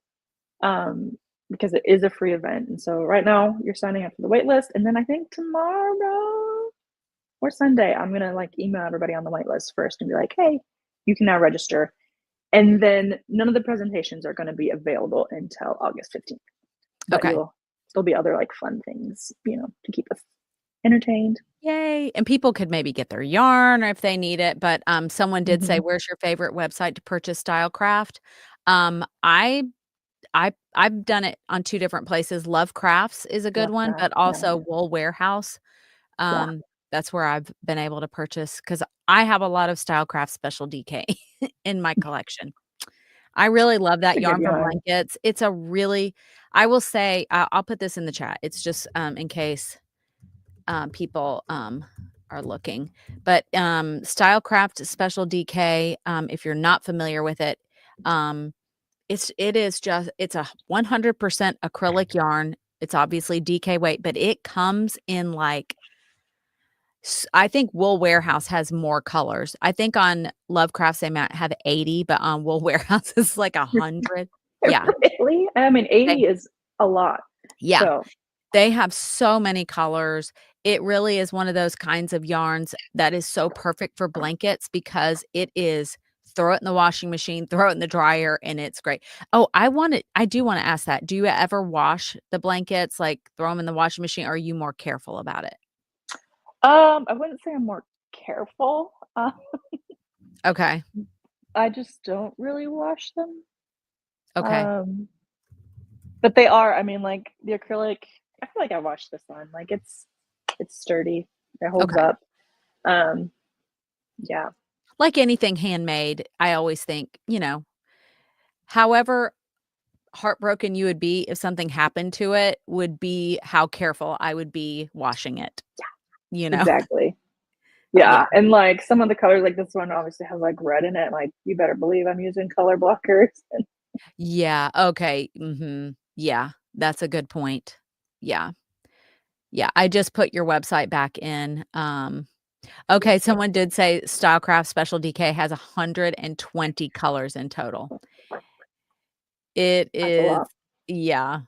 um, because it is a free event, and so right now you're signing up for the wait list, and then I think tomorrow or Sunday, I'm gonna, like, email everybody on the wait list first and be like, "Hey, you can now register," and then none of the presentations are gonna be available until August 15th, but Okay. there'll be other, like, fun things, to keep us entertained. Yay, and people could maybe get their yarn or if they need it, but, someone did say, Mhm. "Where's your favorite website to purchase Stylecraft?" Um, I I've done it on 2 different places. Love Crafts is a good one, Lovecraft, but yeah, also Wool Warehouse. yeah. That's where I've been able to purchase because I have a lot of Stylecraft Special DK in my collection. I really love It's that a good yarn for yarn. blankets. It's a really I will say I'll put this in the chat. It's just, in case, people, are looking. But, Stylecraft Special DK, if you're not familiar with it, um, it's a 100% acrylic yarn. It's obviously DK weight, but it comes in, like, I think Wool Warehouse has more colors. I think on Lovecrafts they might have 80, but on Wool Warehouse it's like 100. Yeah, Really? I mean, they 80 is a lot. yeah, So, they have so many colors. It really is one of those kinds of yarns that is so perfect for blankets because it is throw it in the washing machine, throw it in the dryer, and it's great. Oh, I do wanna ask that. Do you ever wash the blankets, like, throw them in the washing machine, or are you more careful about it? I wouldn't say I'm more careful. Okay, I just don't really wash them. okay, Um, but they are, I mean, like the acrylic, I feel like I washed this one. Like it's sturdy. It holds okay. up. Um, yeah. Like anything handmade, I always think, however heartbroken you would be if something happened to it would be how careful I would be washing it, you know? Exactly. Yeah. Yeah. And like some of the colors, like this one obviously has like red in it. Like you better believe I'm using color blockers. Yeah, okay, mhm. Yeah, that's a good point. Yeah, yeah, I just put your website back in, okay, someone did say Stylecraft Special DK has 120 colors in total. It That's a is lot. yeah.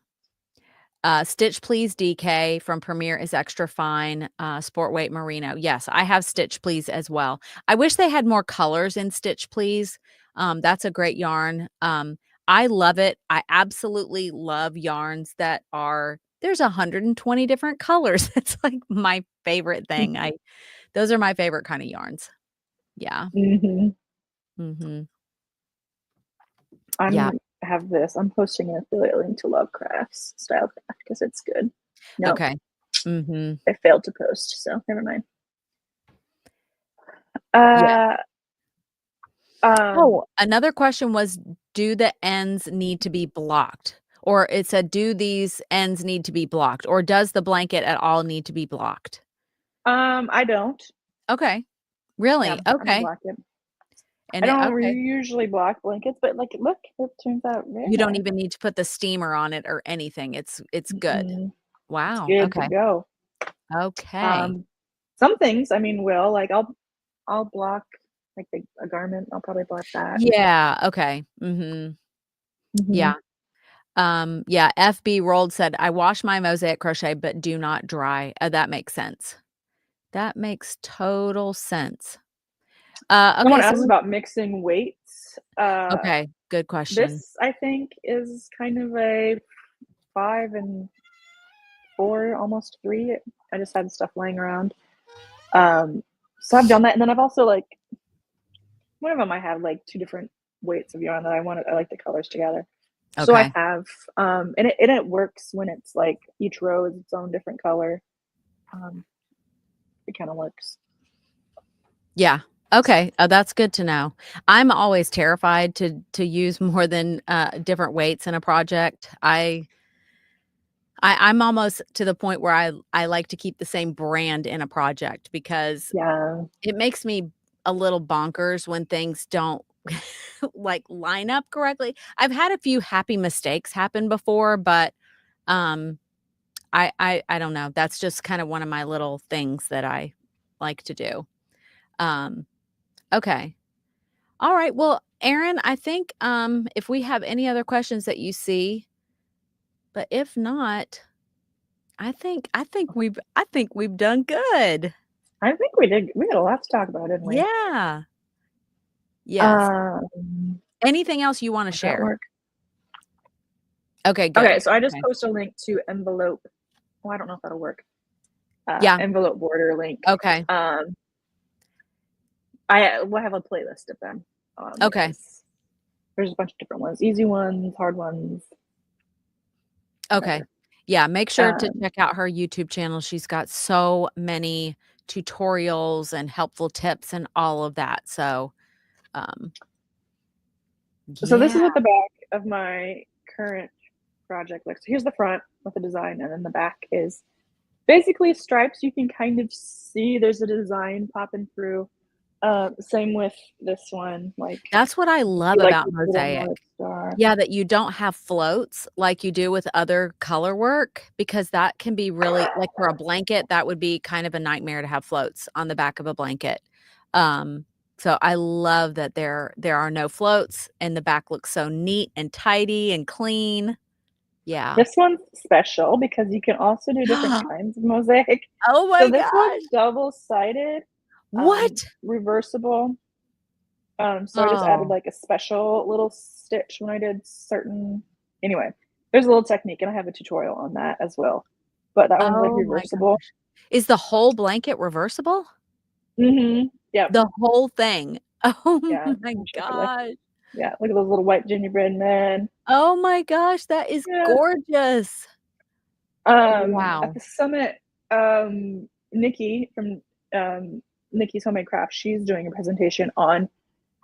Stitch Please DK from Premier is extra fine, sport weight merino. Yes, I have Stitch Please as well. I wish they had more colors in Stitch Please. That's a great yarn. I love it. I absolutely love yarns that are there's 120 different colors. It's like my favorite thing. I those are my favorite kind of yarns. Yeah. Hmm. Mhm. I'm Yeah. have this. I'm posting an affiliate link to Lovecraft's Stylecraft because it's good. No, Okay. Mm-hmm. I failed to post, so never mind. Yeah. Uh, Oh, another question was, do the ends need to be blocked? Or it said, do these ends need to be blocked? Or does the blanket at all need to be blocked? I don't. Okay. Yeah, Really? I don't Okay. block it. I And don't okay. usually block blankets, but like, look, it turns out very You don't nice. even need to put the steamer on it or anything. It's good. Mm-mm. It's Wow. good to Okay. go. Okay. Um, some things, I mean, will like I'll block like a garment. I'll probably block that. Yeah. Okay. Mhm. Hmm. Yeah. Yeah, FB Rolled said, "I wash my mosaic crochet, but do not dry." That makes sense. That makes total sense. Someone Okay, so asked about mixing weights. okay, good question. This I think is kind of a 5 and 4, almost 3. I just had stuff laying around. So I've done that, and then I've also like one of them I have like 2 different weights of yarn that I like the colors together. So I Okay. have, and it works when it's like each row is its own different color. Um, it kind of works. Yeah. Okay, that's good to know. I'm always terrified to use more than, different weights in a project. I'm almost to the point where I like to keep the same brand in a project because Yeah, it makes me a little bonkers when things don't, like, line up correctly. I've had a few happy mistakes happen before, but, um, I don't know. That's just kind of one of my little things that I like to do. Um, okay. Alright. Well, Erin, I think, if we have any other questions that you see, but if not, I think we've done good. I think we did. We had a lot to talk about, didn't we? Yeah. Yes. Um, Anything else you wanna does that share? work? Okay, Okay, good. so I just Okay. posted a link to envelope. Well, I don't know if that'll work. Yeah. Envelope border link. Okay. Um, I will have a playlist of them Okay. because there's a bunch of different ones, easy ones, hard ones, Okay. whatever. Yeah, make sure to Um, check out her YouTube channel. She's got so many tutorials and helpful tips and all of that. So, um, so this yeah. is what the back of my current project looks. Here's the front with the design, and then the back is basically stripes. You can kind of see there's a design popping through. Same with this one, like That's what I love see like about this little Mosaic. North Star. Yeah, that you don't have floats like you do with other color work, because that can be really like, for a blanket, that would be kind of a nightmare to have floats on the back of a blanket. Um, so I love that there are no floats, and the back looks so neat and tidy and clean. Yeah. This one's special because you can also do different kinds of mosaic. Oh So my this gosh. one's double-sided, What? reversible. So I just added Oh. like a special little stitch when I did certain. Anyway, there's a little technique, and I have a tutorial on that as well. But that one's like Oh my reversible. gosh. Is the whole blanket reversible? Yep. The whole thing? Oh Yeah. my I'll show you later. gosh. Yeah. Look at those little white gingerbread men. Oh my gosh, that is Yeah. gorgeous. At Wow. the summit, Nikki from Nikki's Homemade Craft, she's doing a presentation on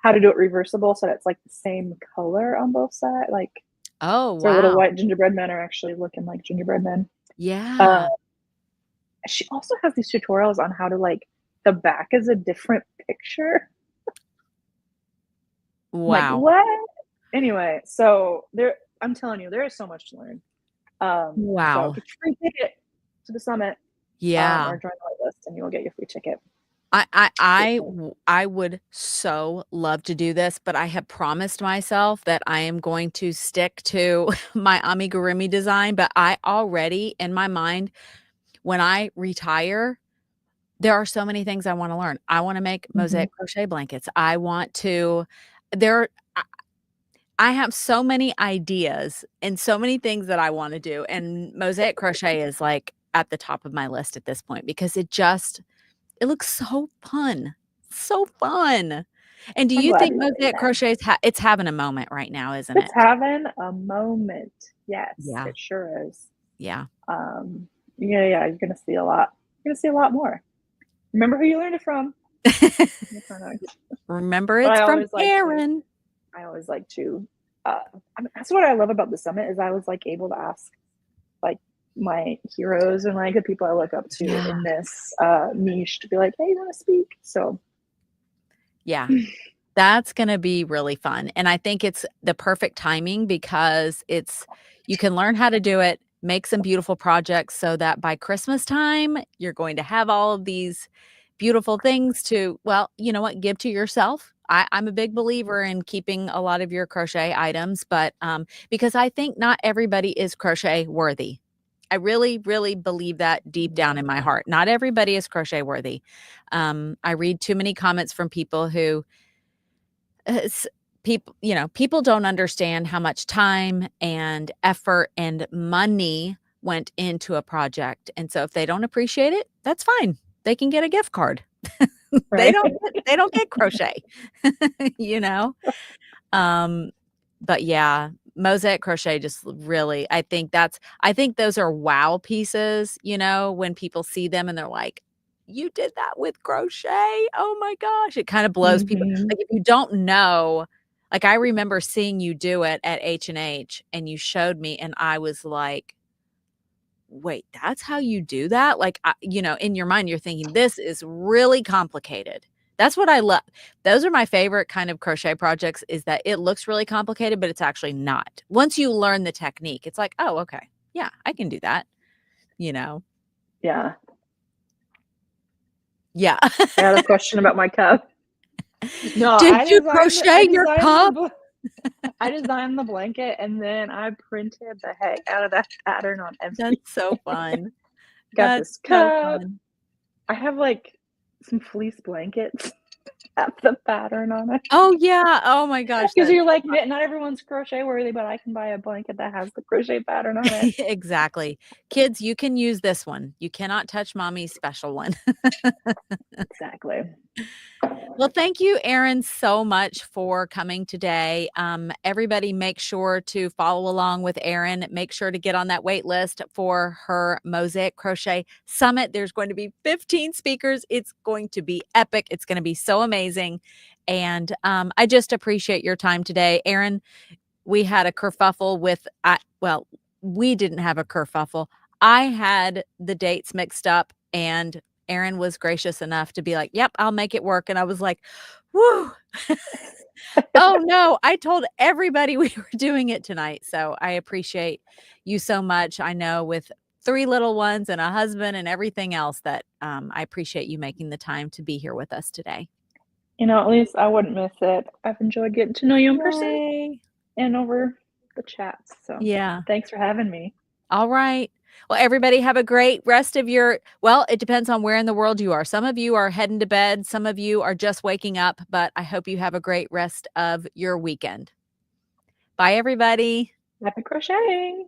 how to do it reversible so that it's like the same color on both sides. Like, Oh, so our little wow. white gingerbread men are actually looking like gingerbread men. Uh, Yeah. she also has these tutorials on how to like the back is a different picture. I'm like, Wow. what? Anyway, so there, I'm telling you, there is so much to learn. So Wow. get your free ticket to the summit, Yeah. or join the wait list, and you will get your free ticket. I would so love to do this, but I have promised myself that I am going to stick to my amigurumi design, but I already, in my mind, when I retire, there are so many things I wanna learn. I wanna make Mm-hmm. mosaic crochet blankets. I want to there I have so many ideas and so many things that I wanna do, and mosaic crochet is, like, at the top of my list at this point because it looks so fun. So fun. And do I'm you glad think we stayed Mosaic there. Crochet is it's having a moment right now, isn't It's it? having a moment. Yes, Yeah. it sure is. Yeah. Um, yeah, you're gonna see a lot. You're gonna see a lot more. Remember who you learned it from. Remember, But it's from Erin. I always like to, I mean, that's what I love about the summit is I was like able to ask like my heroes and like the people I look up to Yeah. in this niche to be like, hey, you want to speak? So Yeah. That's gonna be really fun, and I think it's the perfect timing because you can learn how to do it, make some beautiful projects so that by Christmas time, you're going to have all of these beautiful things to, well, you know what, give to yourself. I'm a big believer in keeping a lot of your crochet items, but, because I think not everybody is crochet worthy. I really, really believe that deep down in my heart. Not everybody is crochet worthy. I read too many comments from people who it's people don't understand how much time and effort and money went into a project, and so if they don't appreciate it, that's fine. They can get a gift card. They right. don't get crochet, you know? Um, but yeah, Mosaic Crochet just really I think those are wow pieces, when people see them and they're like, "You did that with crochet? Oh my gosh." It kinda blows people hmm like, if you don't know like, I remember seeing you do it at H&H, and you showed me, and I was like, "Wait, that's how you do that?" Like, in your mind, you're thinking, "This is really complicated." That's what I love. Those are my favorite kind of crochet projects is that it looks really complicated, but it's actually not. Once you learn the technique, it's like, "Oh, okay. Yeah, I can do that." You know? Yeah. Yeah. I had a question about my cup. No, "Did you crochet your cup?" I designed the blanket and then I printed the heck out of that pattern on That's everything. so fun. Got That's this so cup. fun. I have like some fleece blankets have the pattern on it. Oh, yeah. Oh my gosh, Because that's you're like, not everyone's crochet worthy, but I can buy a blanket that has the crochet pattern on it. exactly. Kids, you can use this one. You cannot touch mommy's special one. Exactly. Well, thank you, Erin, so much for coming today. Everybody make sure to follow along with Erin. Make sure to get on that wait list for her Mosaic Crochet Summit. There's going to be 15 speakers. It's going to be epic. It's going to be so amazing. And I just appreciate your time today. Erin, we had a kerfuffle well, we didn't have a kerfuffle. I had the dates mixed up, and Erin was gracious enough to be like, "Yep, I'll make it work." And I was like, "Whoo." Oh, no, I told everybody we were doing it tonight, so I appreciate you so much. I know with 3 little ones and a husband and everything else that, I appreciate you making the time to be here with us today. At least I wouldn't miss it. I've enjoyed getting to know you in person Yay. and over the chats. So Yeah. thanks for having me. All right. Well, everybody have a great rest of it depends on where in the world you are. Some of you are heading to bed, some of you are just waking up, but I hope you have a great rest of your weekend. Bye, everybody. Happy crocheting.